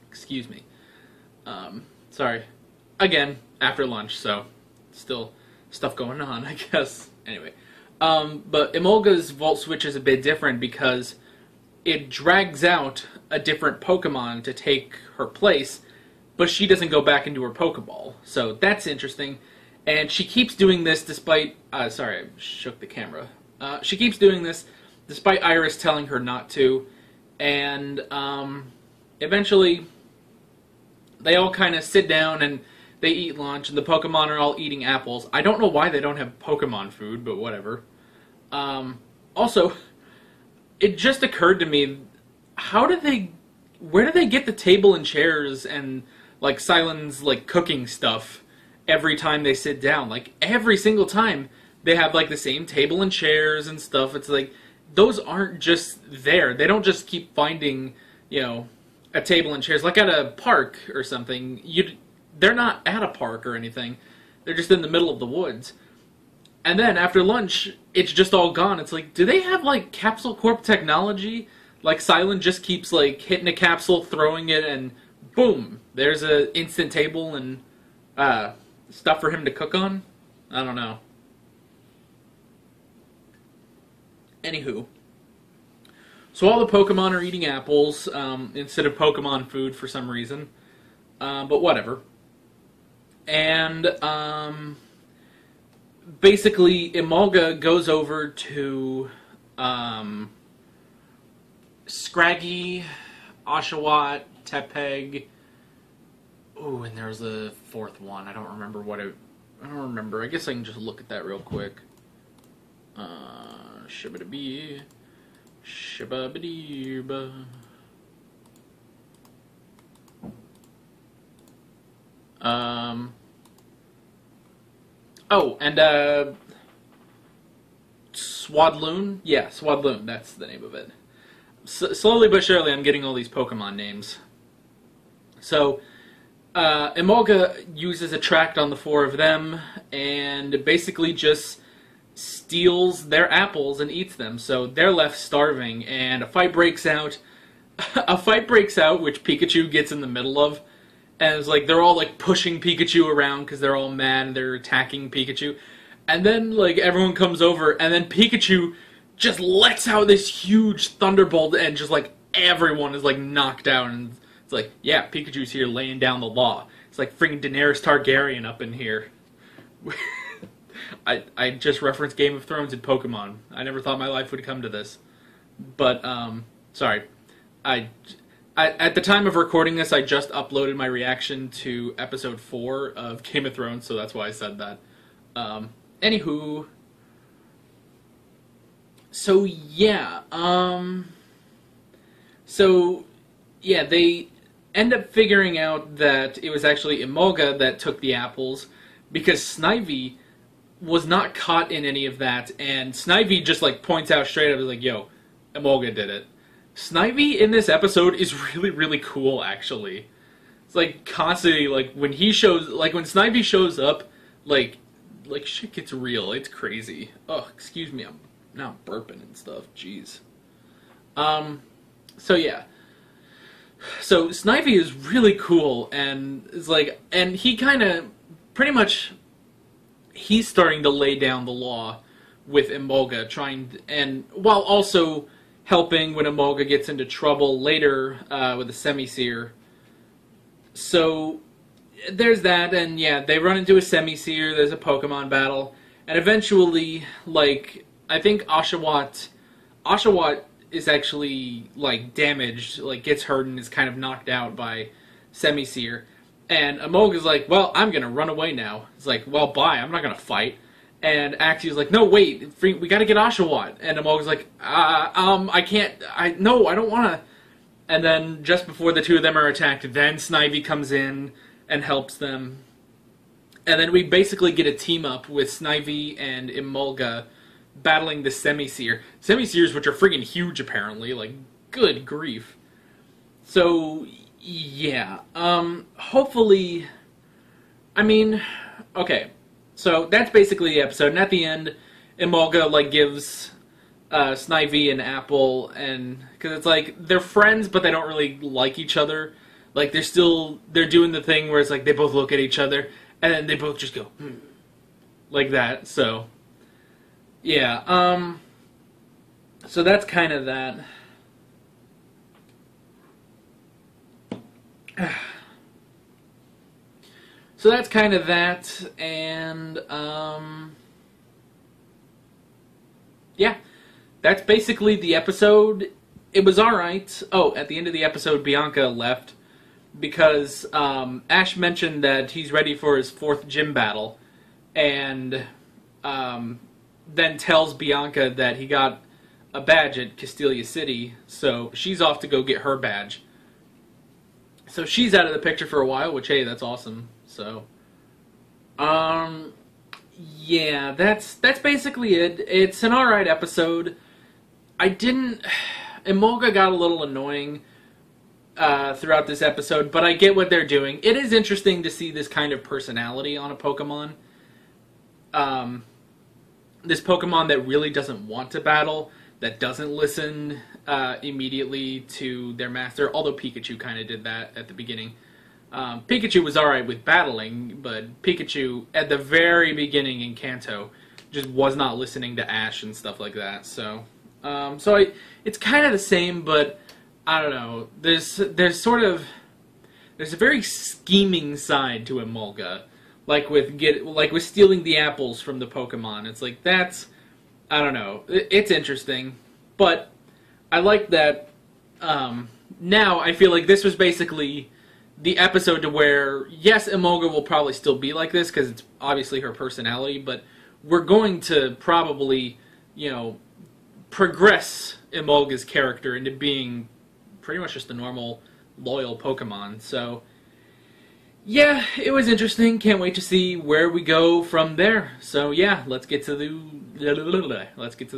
Excuse me. Sorry. Again, after lunch, so still stuff going on, I guess. Anyway. But Emolga's Volt Switch is a bit different because it drags out a different Pokemon to take her place, but she doesn't go back into her Pokeball. So that's interesting. And she keeps doing this despite... sorry, I shook the camera. She keeps doing this despite Iris telling her not to. And eventually, they all kind of sit down and they eat lunch, and the Pokemon are all eating apples. I don't know why they don't have Pokemon food, but whatever. Also, it just occurred to me, where do they get the table and chairs and, like, Silen's, like, cooking stuff every time they sit down? Like, every single time they have, like, the same table and chairs and stuff. It's like, those aren't just there. They don't just keep finding, you know, a table and chairs. Like at a park or something, they're not at a park or anything. They're just in the middle of the woods. And then after lunch, it's just all gone. It's like, do they have, like, Capsule Corp technology? Like, Silent just keeps, like, hitting a capsule, throwing it, and boom, there's an instant table and stuff for him to cook on? I don't know. Anywho. So all the Pokemon are eating apples instead of Pokemon food for some reason. But whatever. And basically, Emolga goes over to Scraggy, Oshawott, Tepeg. Ooh, and there's a fourth one. I don't remember what it... I don't remember. I guess I can just look at that real quick. Shibba-da-bee. Shibba-ba-dee-ba. Oh, and, Swadloon? Yeah, Swadloon, that's the name of it. Slowly but surely, I'm getting all these Pokemon names. So, Emolga uses Attract on the four of them, and basically just steals their apples and eats them. So they're left starving, and a fight breaks out. A fight breaks out, which Pikachu gets in the middle of. And it's like, they're all, like, pushing Pikachu around because they're all mad and they're attacking Pikachu. And then, like, everyone comes over, and then Pikachu just lets out this huge thunderbolt, and just, like, everyone is, like, knocked out. And it's like, yeah, Pikachu's here laying down the law. It's like freaking Daenerys Targaryen up in here. I just referenced Game of Thrones and Pokemon. I never thought my life would come to this. But, sorry. At the time of recording this, I just uploaded my reaction to episode 4 of Game of Thrones, so that's why I said that. Anywho. So, yeah. They end up figuring out that it was actually Emolga that took the apples, because Snivy was not caught in any of that, and Snivy just, like, points out straight up, like, yo, Emolga did it. Snivy in this episode is really, really cool, actually. It's like constantly, like, when he shows, like, when Snivy shows up, like shit gets real. It's crazy. Oh, excuse me, I'm now burping and stuff. Jeez. So yeah. So Snivy is really cool, and it's like, and he kind of, pretty much, he's starting to lay down the law with Emolga, and while also helping when Emolga gets into trouble later with the Semi-Seer. So, there's that, and yeah, they run into a Semi-Seer, there's a Pokemon battle, and eventually, like, I think Oshawott is actually, like, damaged, like, gets hurt and is kind of knocked out by Semi-Seer. And Emolga's like, well, I'm gonna run away now. It's like, well, bye, I'm not gonna fight. And Axio's like, no, wait, we gotta get Oshawott. And Emolga's like, I can't, no, I don't wanna. And then, just before the two of them are attacked, then Snivy comes in and helps them. And then we basically get a team-up with Snivy and Emolga battling the Semi-Seer. Semi-Seers, which are friggin' huge, apparently. Like, good grief. So, yeah. Hopefully, we get, like, a I mean, okay, so that's basically the episode, and at the end, Emolga, like, gives Snivy an apple, and, because it's like, they're friends, but they don't really like each other. Like, they're doing the thing where it's like, they both look at each other, and then they both just go, like that, so, yeah, so that's kind of that. So that's kind of that, and, yeah, that's basically the episode. It was alright. Oh, at the end of the episode, Bianca left, because, Ash mentioned that he's ready for his 4th gym battle, and, then tells Bianca that he got a badge at Castelia City, so she's off to go get her badge. So she's out of the picture for a while, which, hey, that's awesome. So, yeah, that's basically it. It's an alright episode. Emolga got a little annoying throughout this episode, but I get what they're doing. It is interesting to see this kind of personality on a Pokemon. This Pokemon that really doesn't want to battle, that doesn't listen immediately to their master, although Pikachu kind of did that at the beginning. Pikachu was alright with battling, but Pikachu, at the very beginning in Kanto, just was not listening to Ash and stuff like that. So, it's kind of the same, but I don't know. There's a very scheming side to Emolga, like with stealing the apples from the Pokemon. It's like, that's, I don't know. It's interesting, but I like that. Now I feel like this was basically the episode to where, yes, Emolga will probably still be like this because it's obviously her personality, but we're going to probably, progress Emolga's character into being pretty much just a normal, loyal Pokemon. So, yeah, it was interesting. Can't wait to see where we go from there. So, yeah, let's get to the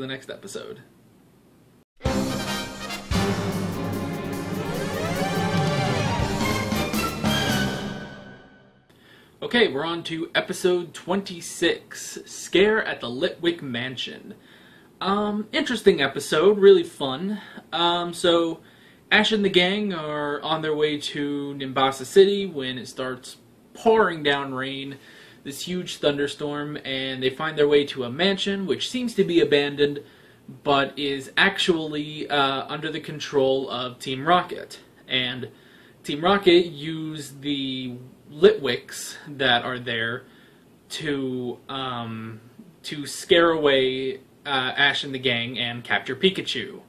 next episode. Okay, we're on to episode 26, Scare at the Litwick Mansion. Interesting episode, really fun. So, Ash and the gang are on their way to Nimbasa City when it starts pouring down rain, this huge thunderstorm, and they find their way to a mansion which seems to be abandoned, but is actually under the control of Team Rocket. And Team Rocket use the Litwicks that are there to scare away Ash and the gang and capture Pikachu.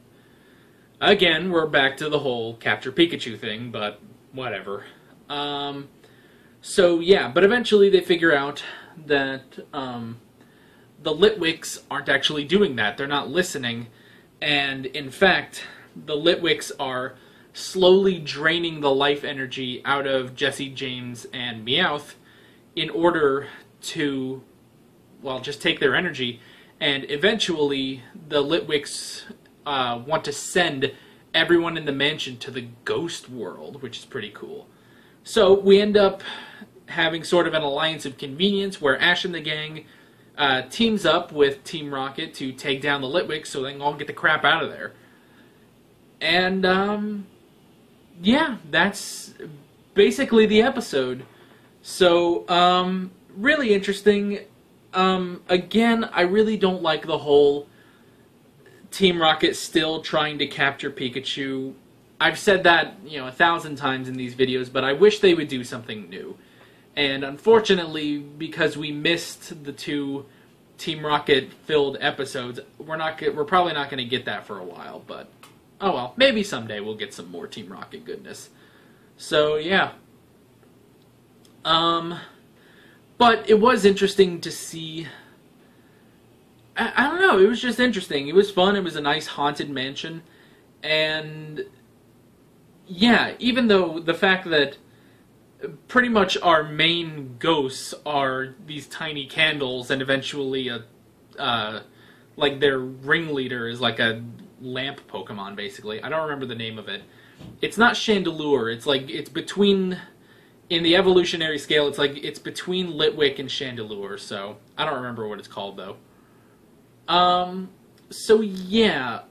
Again, we're back to the whole capture Pikachu thing, but whatever. So yeah, but eventually they figure out that the Litwicks aren't actually doing that. They're not listening, and in fact, the Litwicks are slowly draining the life energy out of Jessie, James, and Meowth in order to, well, just take their energy, and eventually the Litwicks want to send everyone in the mansion to the ghost world, which is pretty cool. So we end up having sort of an alliance of convenience where Ash and the gang teams up with Team Rocket to take down the Litwicks so they can all get the crap out of there. And, yeah, that's basically the episode. So, really interesting. Again, I really don't like the whole Team Rocket still trying to capture Pikachu. I've said that, 1,000 times in these videos, but I wish they would do something new. And unfortunately, because we missed the 2 Team Rocket-filled episodes, we're probably not going to get that for a while, but oh well, maybe someday we'll get some more Team Rocket goodness. So, yeah. But it was interesting to see. I don't know, it was just interesting. It was fun, it was a nice haunted mansion. And, yeah, even though the fact that pretty much our main ghosts are these tiny candles, and eventually like their ringleader is like a lamp Pokemon, basically. I don't remember the name of it. It's not Chandelure. It's like, it's between in the evolutionary scale, it's like it's between Litwick and Chandelure. So I don't remember what it's called though. So yeah,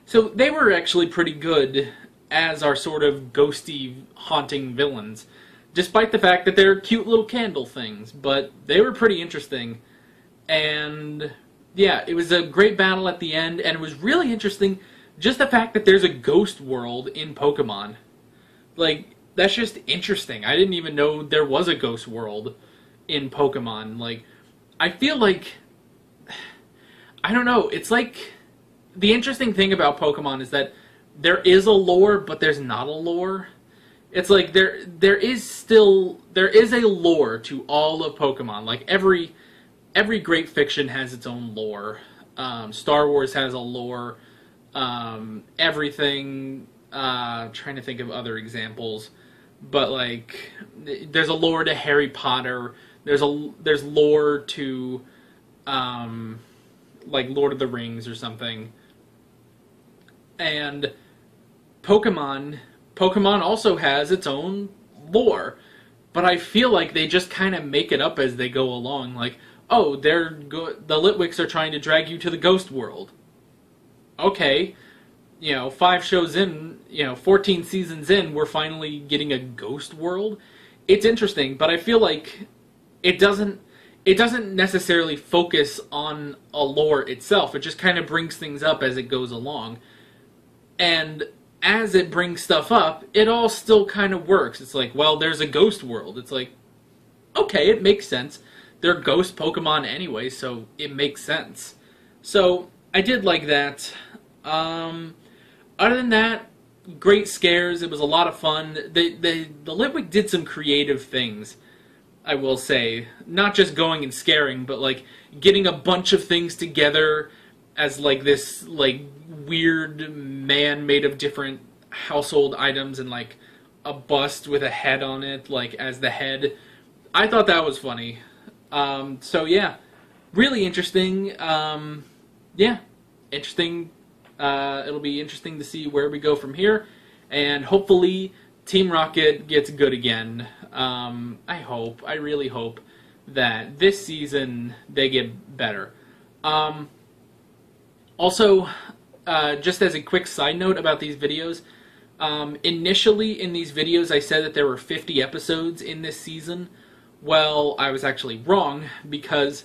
so they were actually pretty good as our sort of ghosty, haunting villains, despite the fact that they're cute little candle things. But they were pretty interesting, and yeah, it was a great battle at the end, and it was really interesting just the fact that there's a ghost world in Pokemon. Like, that's just interesting. I didn't even know there was a ghost world in Pokemon. Like, I feel like, I don't know, it's like, the interesting thing about Pokemon is that there is a lore, but there's not a lore. It's like, there is a lore to all of Pokemon. Like, every great fiction has its own lore. Star Wars has a lore. Everything, trying to think of other examples, but like, there's a lore to Harry Potter, there's lore to, like Lord of the Rings or something, and Pokemon also has its own lore, but I feel like they just kind of make it up as they go along, like, oh, the Litwicks are trying to drag you to the ghost world. Okay, 5 shows in, 14 seasons in, we're finally getting a ghost world. It's interesting, but I feel like it doesn't necessarily focus on a lore itself. It just kind of brings things up as it goes along. And as it brings stuff up, it all still kind of works. It's like, well, there's a ghost world. It's like, okay, it makes sense. They're ghost Pokemon anyway, so it makes sense. So I did like that. Other than that, great scares. It was a lot of fun. The Litwick did some creative things, I will say. Not just going and scaring, but like getting a bunch of things together as like this like weird man made of different household items and like a bust with a head on it, like as the head. I thought that was funny. So yeah, really interesting. Yeah, interesting. It'll be interesting to see where we go from here, and hopefully Team Rocket gets good again. I really hope that this season they get better. Also, just as a quick side note about these videos, initially in these videos I said that there were 50 episodes in this season. Well, I was actually wrong, because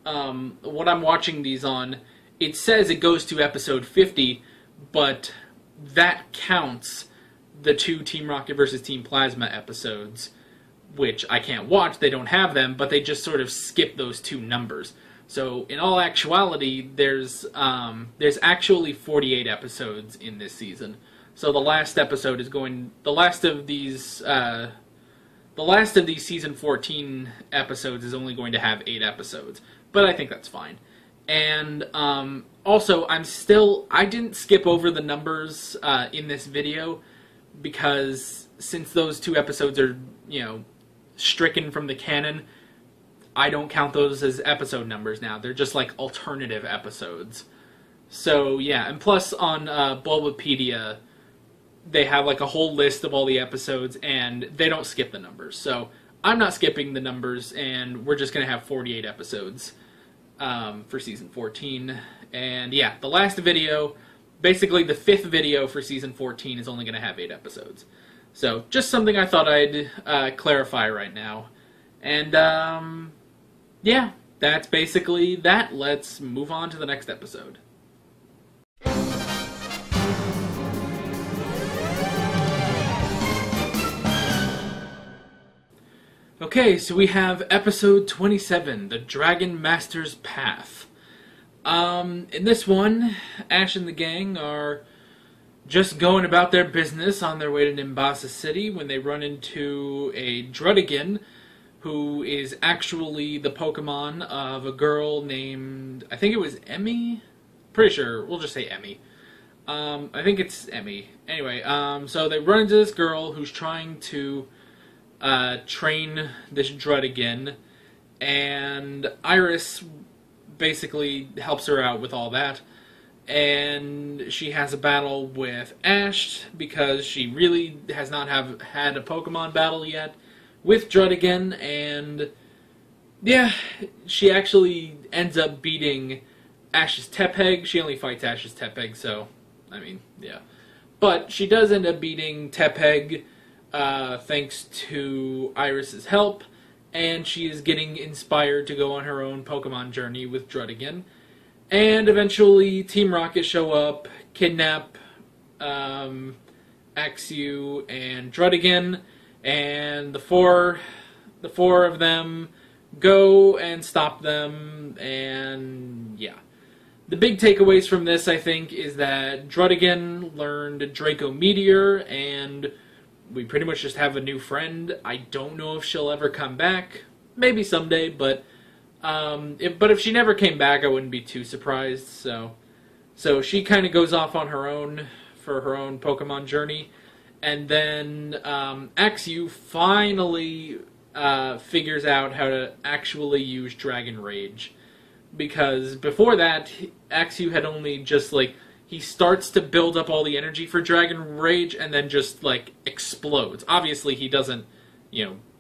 what I'm watching these on, it says it goes to episode 50, but that counts the 2 Team Rocket versus Team Plasma episodes, which I can't watch. They don't have them, but they just sort of skip those 2 numbers. So in all actuality, there's actually 48 episodes in this season. So the last episode is the last of these season 14 episodes is only going to have 8 episodes, but I think that's fine. And also, I didn't skip over the numbers in this video, because since those 2 episodes are, stricken from the canon, I don't count those as episode numbers now. They're just like alternative episodes. So yeah, and plus on Bulbapedia, they have like a whole list of all the episodes, and they don't skip the numbers. So I'm not skipping the numbers, and we're just going to have 48 episodes for Season 14. And yeah, the last video, basically the 5th video for Season 14, is only going to have 8 episodes. So just something I thought I'd clarify right now. And yeah, that's basically that. Let's move on to the next episode. Okay, so we have episode 27, The Dragon Master's Path. In this one, Ash and the gang are just going about their business on their way to Nimbasa City when they run into a Druddigan, who is actually the Pokemon of a girl named, I think it was Emmy? Pretty sure, we'll just say Emmy. I think it's Emmy. Anyway, so they run into this girl who's trying to train this Druddigan, and Iris basically helps her out with all that. and she has a battle with Ash because she really has not had a Pokemon battle yet with Druddigon, and yeah, she actually ends up beating Ash's Tepeg. She only fights Ash's Tepeg, so, I mean, yeah. But she does end up beating Tepeg thanks to Iris's help, and she is getting inspired to go on her own Pokemon journey with Druddigon. And eventually, Team Rocket show up, kidnap Axew and Druddigon, and the four of them go and stop them, and yeah. The big takeaways from this, I think, is that Druddigon learned Draco Meteor, and we pretty much just have a new friend. I don't know if she'll ever come back. Maybe someday, but if she never came back, I wouldn't be too surprised. So she kind of goes off on her own for her own Pokemon journey, and then Axew finally figures out how to actually use Dragon Rage, because before that, Axew had only just he starts to build up all the energy for Dragon Rage and then just explodes. Obviously, he doesn't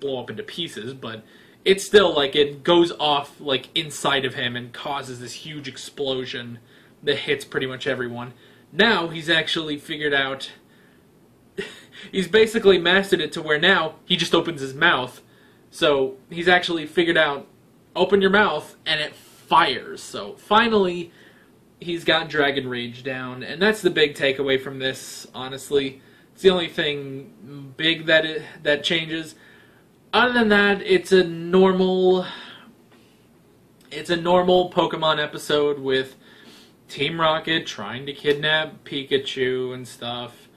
blow up into pieces, but it's still it goes off inside of him and causes this huge explosion that hits pretty much everyone. Now he's actually figured out. He's basically mastered it to where now he just opens his mouth. So he's actually figured out, open your mouth and it fires. So finally, he's got Dragon Rage down, and that's the big takeaway from this. Honestly, it's the only thing big that changes. Other than that, it's a normal Pokemon episode with Team Rocket trying to kidnap Pikachu and stuff,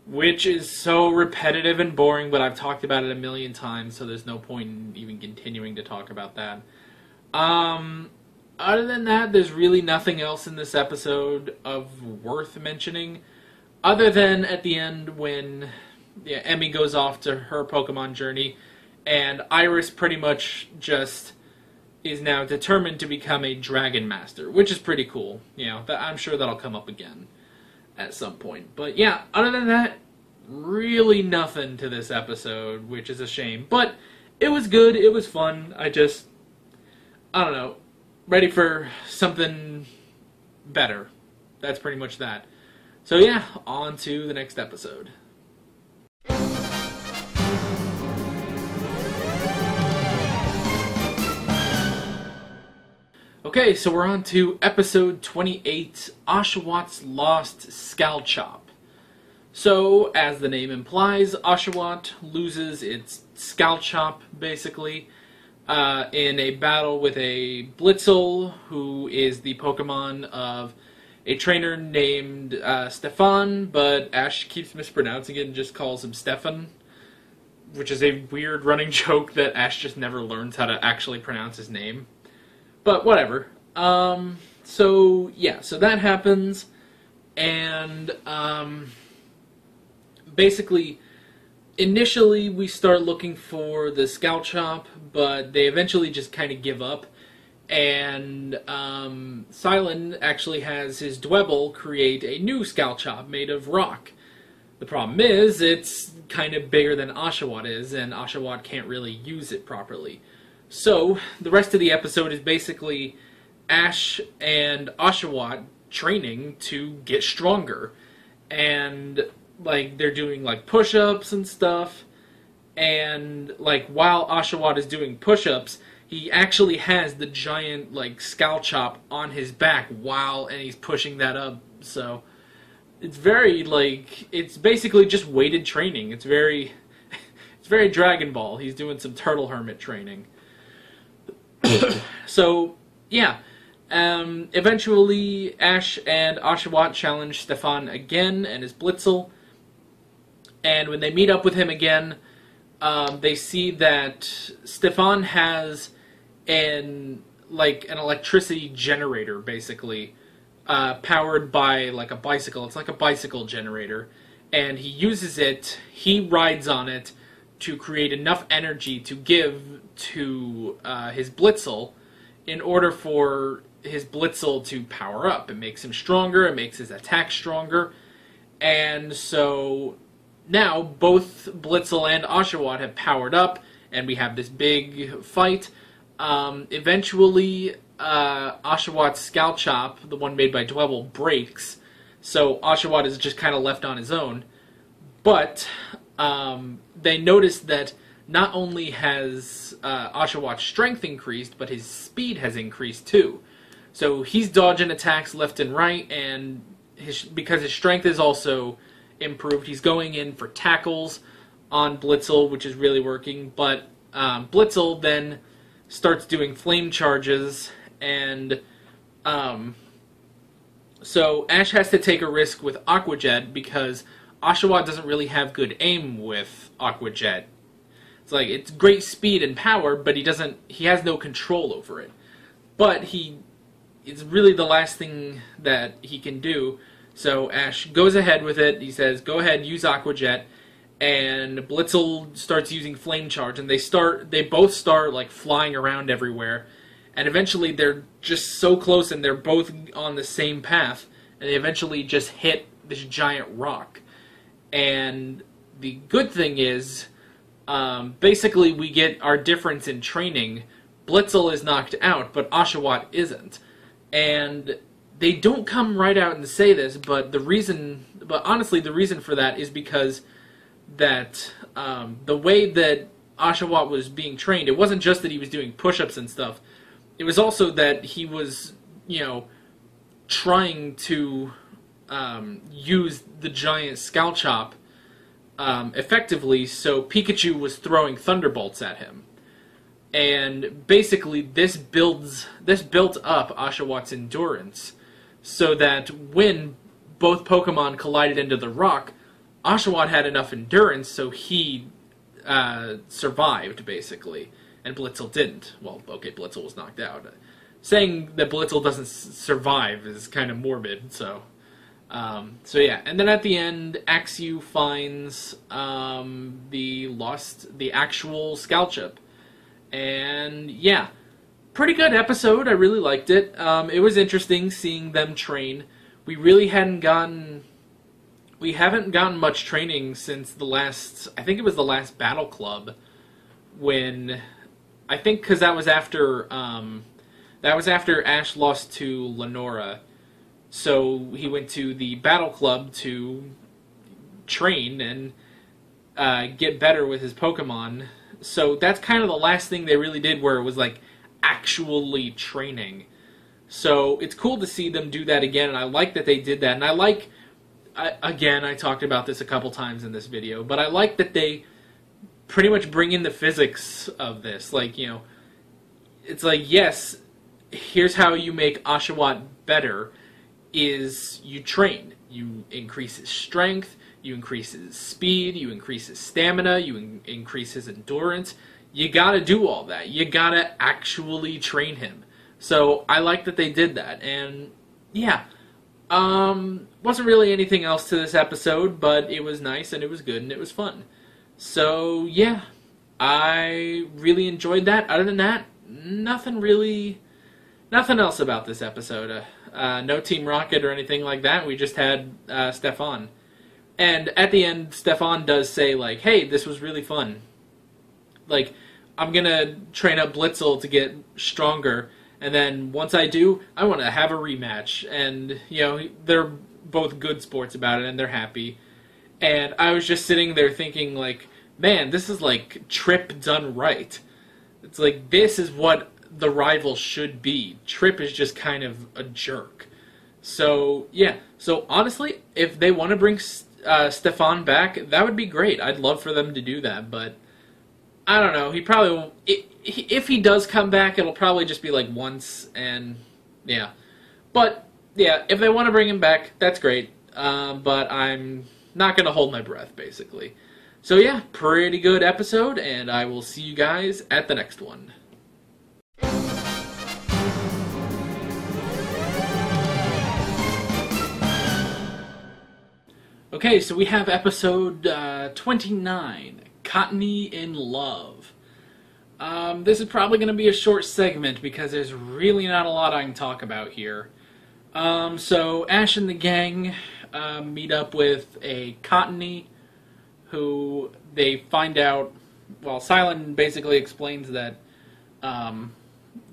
which is so repetitive and boring, but I've talked about it a million times, so there's no point in even continuing to talk about that. Other than that, there's really nothing else in this episode of worth mentioning, other than at the end when Emmy goes off to her Pokemon journey, and Iris pretty much just is now determined to become a Dragon Master, which is pretty cool. I'm sure that'll come up again at some point. But yeah, other than that, really nothing to this episode, which is a shame. But it was good, it was fun. I don't know, ready for something better. That's pretty much that. So yeah, on to the next episode. Okay, so we're on to episode 28, Oshawott's Lost Scalchop. So, as the name implies, Oshawott loses its Scalchop, basically, in a battle with a Blitzel, who is the Pokemon of a trainer named Stefan, but Ash keeps mispronouncing it and just calls him Stefan, which is a weird running joke that Ash just never learns how to actually pronounce his name. But whatever. So that happens, and basically, initially we start looking for the Scalchop, but they eventually just kind of give up, and Silent actually has his Dwebble create a new Scalchop made of rock. The problem is, it's kind of bigger than Oshawott is, and Oshawott can't really use it properly. So, the rest of the episode is basically Ash and Oshawott training to get stronger. And, they're doing, push-ups and stuff. And, while Oshawott is doing push-ups, he actually has the giant, Scalchop on his back and he's pushing that up. So, it's very, it's basically just weighted training. It's very Dragon Ball. He's doing some Turtle Hermit training. So, yeah. Eventually, Ash and Oshawott challenge Stefan again and his Blitzel. And when they meet up with him again, they see that Stefan has an electricity generator, basically, powered by, a bicycle. It's like a bicycle generator. And he uses it, he rides on it, to create enough energy to give to his Blitzel in order for his Blitzel to power up. It makes him stronger, it makes his attack stronger, and so now both Blitzel and Oshawott have powered up, and we have this big fight. Eventually, Oshawott's Scalchop, the one made by Dwebble, breaks, so Oshawott is just kind of left on his own. But they notice that not only has Oshawott's strength increased, but his speed has increased too. So he's dodging attacks left and right, and because his strength is also improved, he's going in for tackles on Blitzel, which is really working. But Blitzel then starts doing flame charges, and so Ash has to take a risk with Aqua Jet because Oshawott doesn't really have good aim with Aqua Jet. It's like, it's great speed and power, but he has no control over it. But it's really the last thing that he can do. So Ash goes ahead with it. He says, go ahead, use Aqua Jet. And Blitzel starts using Flame Charge, and they both start like flying around everywhere. And eventually they're just so close, and they're both on the same path, and they eventually just hit this giant rock. And the good thing is, basically we get our difference in training. Blitzel is knocked out, but Oshawott isn't. And they don't come right out and say this, but honestly the reason for that is because that the way that Oshawott was being trained, it wasn't just that he was doing push-ups and stuff. It was also that he was, trying to use the giant Scalchop effectively, so Pikachu was throwing thunderbolts at him. And basically this built up Oshawott's endurance, so that when both Pokemon collided into the rock, Oshawott had enough endurance, so he survived, basically. And Blitzel didn't. Well, okay, Blitzel was knocked out. Saying that Blitzel doesn't survive is kind of morbid, so yeah. And then at the end, Axew finds the actual Scalchop. And yeah, pretty good episode. I really liked it. It was interesting seeing them train. We haven't gotten much training since I think it was the last Battle Club, because that was after Ash lost to Lenora. So he went to the Battle Club to train and get better with his Pokemon. So that's kind of the last thing they really did where it was like actually training. So it's cool to see them do that again, and I like that they did that. And I talked about this a couple times in this video, but I like that they pretty much bring in the physics of this. Like, it's like, yes, here's how you make Oshawott better, is you train. You increase his strength, you increase his speed, you increase his stamina, you increase his endurance. You gotta do all that. You gotta actually train him. So I like that they did that. And yeah, wasn't really anything else to this episode, but it was nice and it was good and it was fun. So yeah, I really enjoyed that. Other than that, nothing else about this episode. No Team Rocket or anything like that. We just had Stefan. And at the end, Stefan does say, like, hey, this was really fun. Like, I'm gonna train up Blitzel to get stronger, and then once I do, I want to have a rematch. And, they're both good sports about it, and they're happy. And I was just sitting there thinking, like, man, this is like Trip done right. It's like, this is what the rival should be. Trip is just kind of a jerk. So, yeah. So, honestly, if they want to bring Stefan back, that would be great. I'd love for them to do that, but I don't know. He probably won't. If he does come back, it'll probably just be like once, and yeah. But, yeah, if they want to bring him back, that's great. But I'm not going to hold my breath, basically. So, yeah, pretty good episode, and I will see you guys at the next one. Okay, so we have episode 29, Cottonee in Love. This is probably going to be a short segment because there's really not a lot I can talk about here. So Ash and the gang meet up with a Cottonee, who they find out, well, Silent basically explains that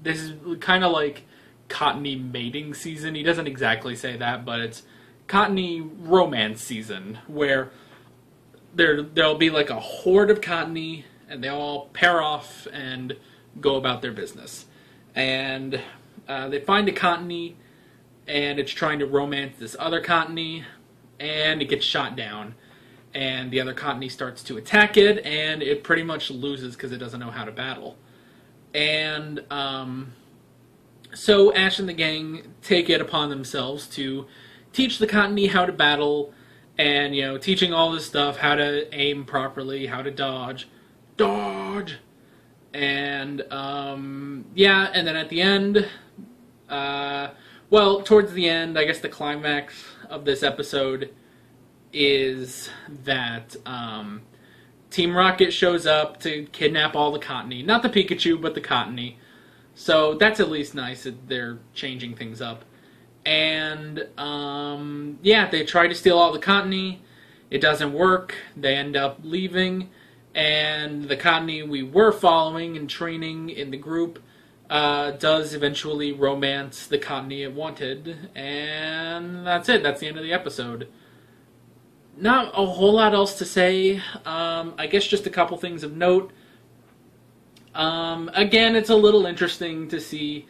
this is kind of like Cottonee mating season. He doesn't exactly say that, but it's Cottonee romance season, where there'll be like a horde of Cottonee, and they all pair off and go about their business. And they find a Cottonee, and it's trying to romance this other Cottonee, and it gets shot down. And the other Cottonee starts to attack it, and it pretty much loses because it doesn't know how to battle. And so Ash and the gang take it upon themselves to teach the Cottonee how to battle, and, you know, teaching all this stuff, how to aim properly, how to dodge, and, yeah, and then at the end, well, towards the end, I guess the climax of this episode is that, Team Rocket shows up to kidnap all the Cottonee. Not the Pikachu, but the Cottonee. So that's at least nice that they're changing things up. And, yeah, they try to steal all the Cottonee. It doesn't work. They end up leaving. And the Cottonee we were following and training in the group does eventually romance the Cottonee it wanted. And that's it. That's the end of the episode. Not a whole lot else to say. I guess just a couple things of note. Again, it's a little interesting to see,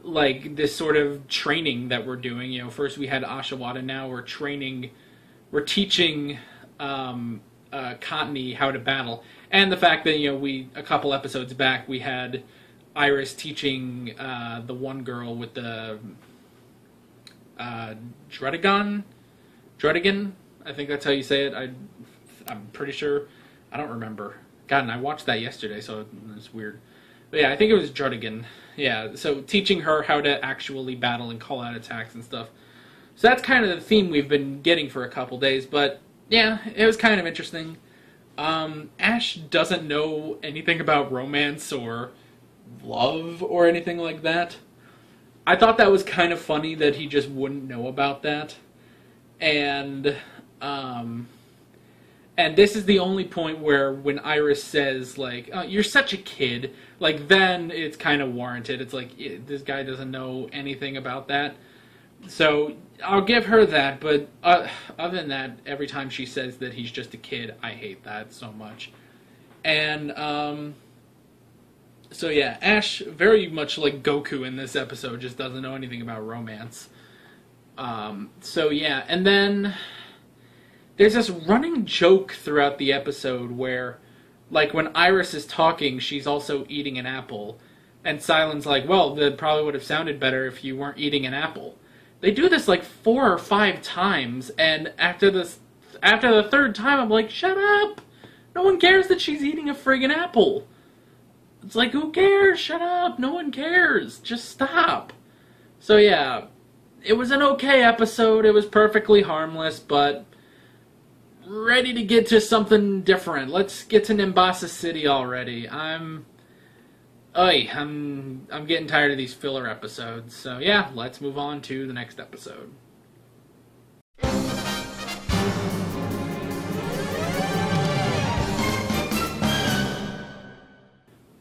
like, this sort of training that we're doing. You know, first we had Oshawott, and now we're teaching Cottonee how to battle. And the fact that, you know, a couple episodes back, we had Iris teaching the one girl with the Druddigon? I think that's how you say it. I'm pretty sure. I don't remember. God, and I watched that yesterday, so it's weird. But yeah, I think it was Druddigon. Yeah, so teaching her how to actually battle and call out attacks and stuff. So that's kind of the theme we've been getting for a couple days, but yeah, it was kind of interesting. Ash doesn't know anything about romance or love or anything like that. I thought that was kind of funny that he just wouldn't know about that. And this is the only point where when Iris says, like, oh, you're such a kid, like, then it's kind of warranted. It's like, this guy doesn't know anything about that. So I'll give her that, but other than that, every time she says that he's just a kid, I hate that so much. And, so yeah, Ash, very much like Goku in this episode, just doesn't know anything about romance. So yeah, and then there's this running joke throughout the episode where, like, when Iris is talking, she's also eating an apple. And Silent's like, well, that probably would have sounded better if you weren't eating an apple. They do this, like, 4 or 5 times, and after the third time, I'm like, shut up! No one cares that she's eating a friggin' apple! It's like, who cares? Shut up! No one cares! Just stop! So yeah, it was an okay episode, it was perfectly harmless, but ready to get to something different. Let's get to Nimbasa City already. I'm getting tired of these filler episodes. So yeah, let's move on to the next episode.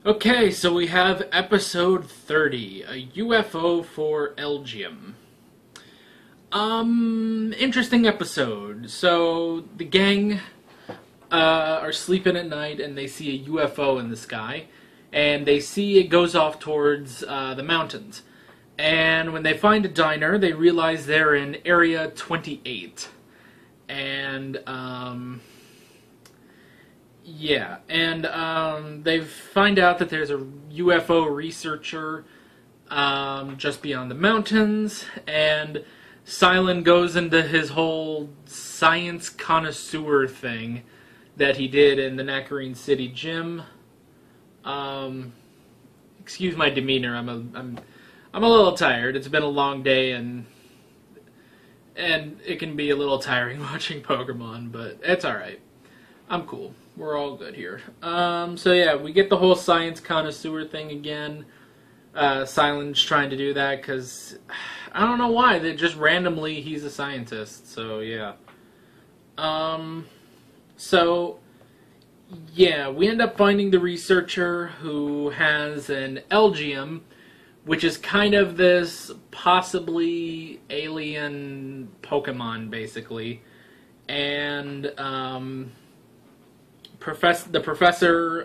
Okay, so we have episode 30, a UFO for Elgyem. Interesting episode. So, the gang are sleeping at night and they see a UFO in the sky. And they see it goes off towards the mountains. And when they find a diner, they realize they're in Area 28. And, yeah. And they find out that there's a UFO researcher just beyond the mountains. And Silent goes into his whole science connoisseur thing that he did in the Nakarine City gym. Excuse my demeanor. I'm a little tired. It's been a long day, and it can be a little tiring watching Pokemon, but it's all right. I'm cool. We're all good here. So yeah, we get the whole science connoisseur thing again. Silence trying to do that because I don't know why. They just randomly he's a scientist. So yeah. So yeah, we end up finding the researcher who has an Elgyem, which is kind of this possibly alien Pokemon, basically. And Professor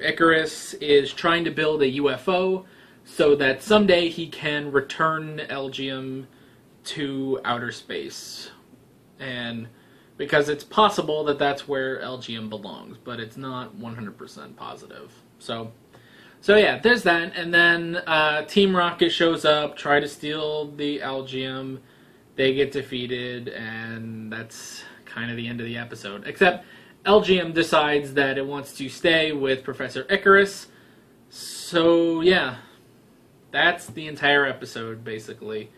Icarus is trying to build a UFO so that someday he can return Elgyem to outer space. And because it's possible that that's where Elgyem belongs, but it's not 100% positive. So yeah, there's that. And then Team Rocket shows up, try to steal the Elgyem. They get defeated, and that's kind of the end of the episode. Except Elgyem decides that it wants to stay with Professor Icarus. So yeah, that's the entire episode, basically.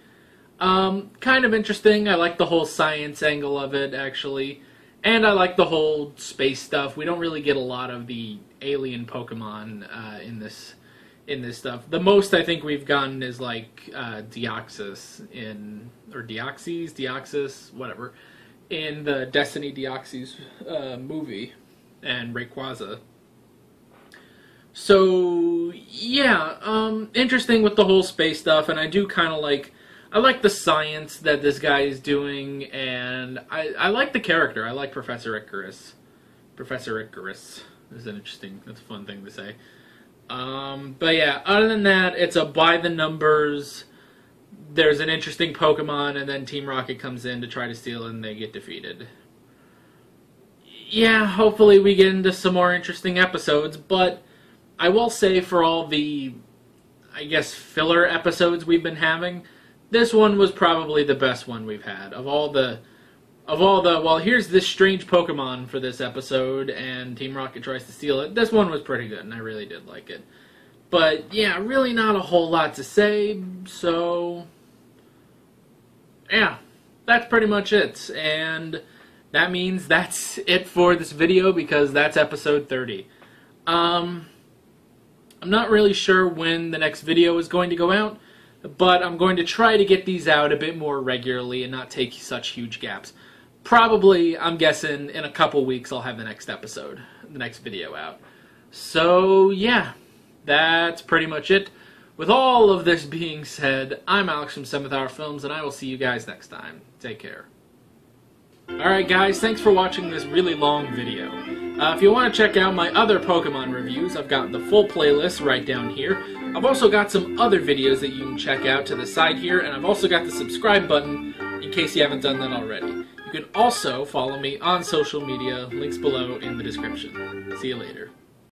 Kind of interesting. I like the whole science angle of it, actually. And I like the whole space stuff. We don't really get a lot of the alien Pokemon in this stuff. The most I think we've gotten is like Deoxys Deoxys, whatever, in the Destiny Deoxys movie, and Rayquaza. So yeah, interesting with the whole space stuff, and I do kind of like. I like the science that this guy is doing, and I like the character. I like Professor Icarus. Professor Icarus is that's a fun thing to say. But yeah, other than that, it's a by the numbers. There's an interesting Pokemon, and then Team Rocket comes in to try to steal it, and they get defeated. Yeah, hopefully we get into some more interesting episodes, but I will say for all the, I guess, filler episodes we've been having, this one was probably the best one we've had. Of all the, well, here's this strange Pokemon for this episode, and Team Rocket tries to steal it. This one was pretty good, and I really did like it. But, yeah, really not a whole lot to say, so yeah, that's pretty much it. And that means that's it for this video, because that's episode 30. I'm not really sure when the next video is going to go out, but I'm going to try to get these out a bit more regularly and not take such huge gaps. Probably, I'm guessing, in a couple weeks I'll have the next video out. So, yeah, that's pretty much it. With all of this being said, I'm Alex from 7th Hour Films, and I will see you guys next time. Take care. Alright guys, thanks for watching this really long video. If you want to check out my other Pokemon reviews, I've got the full playlist right down here. I've also got some other videos that you can check out to the side here, and I've also got the subscribe button in case you haven't done that already. You can also follow me on social media, links below in the description. See you later.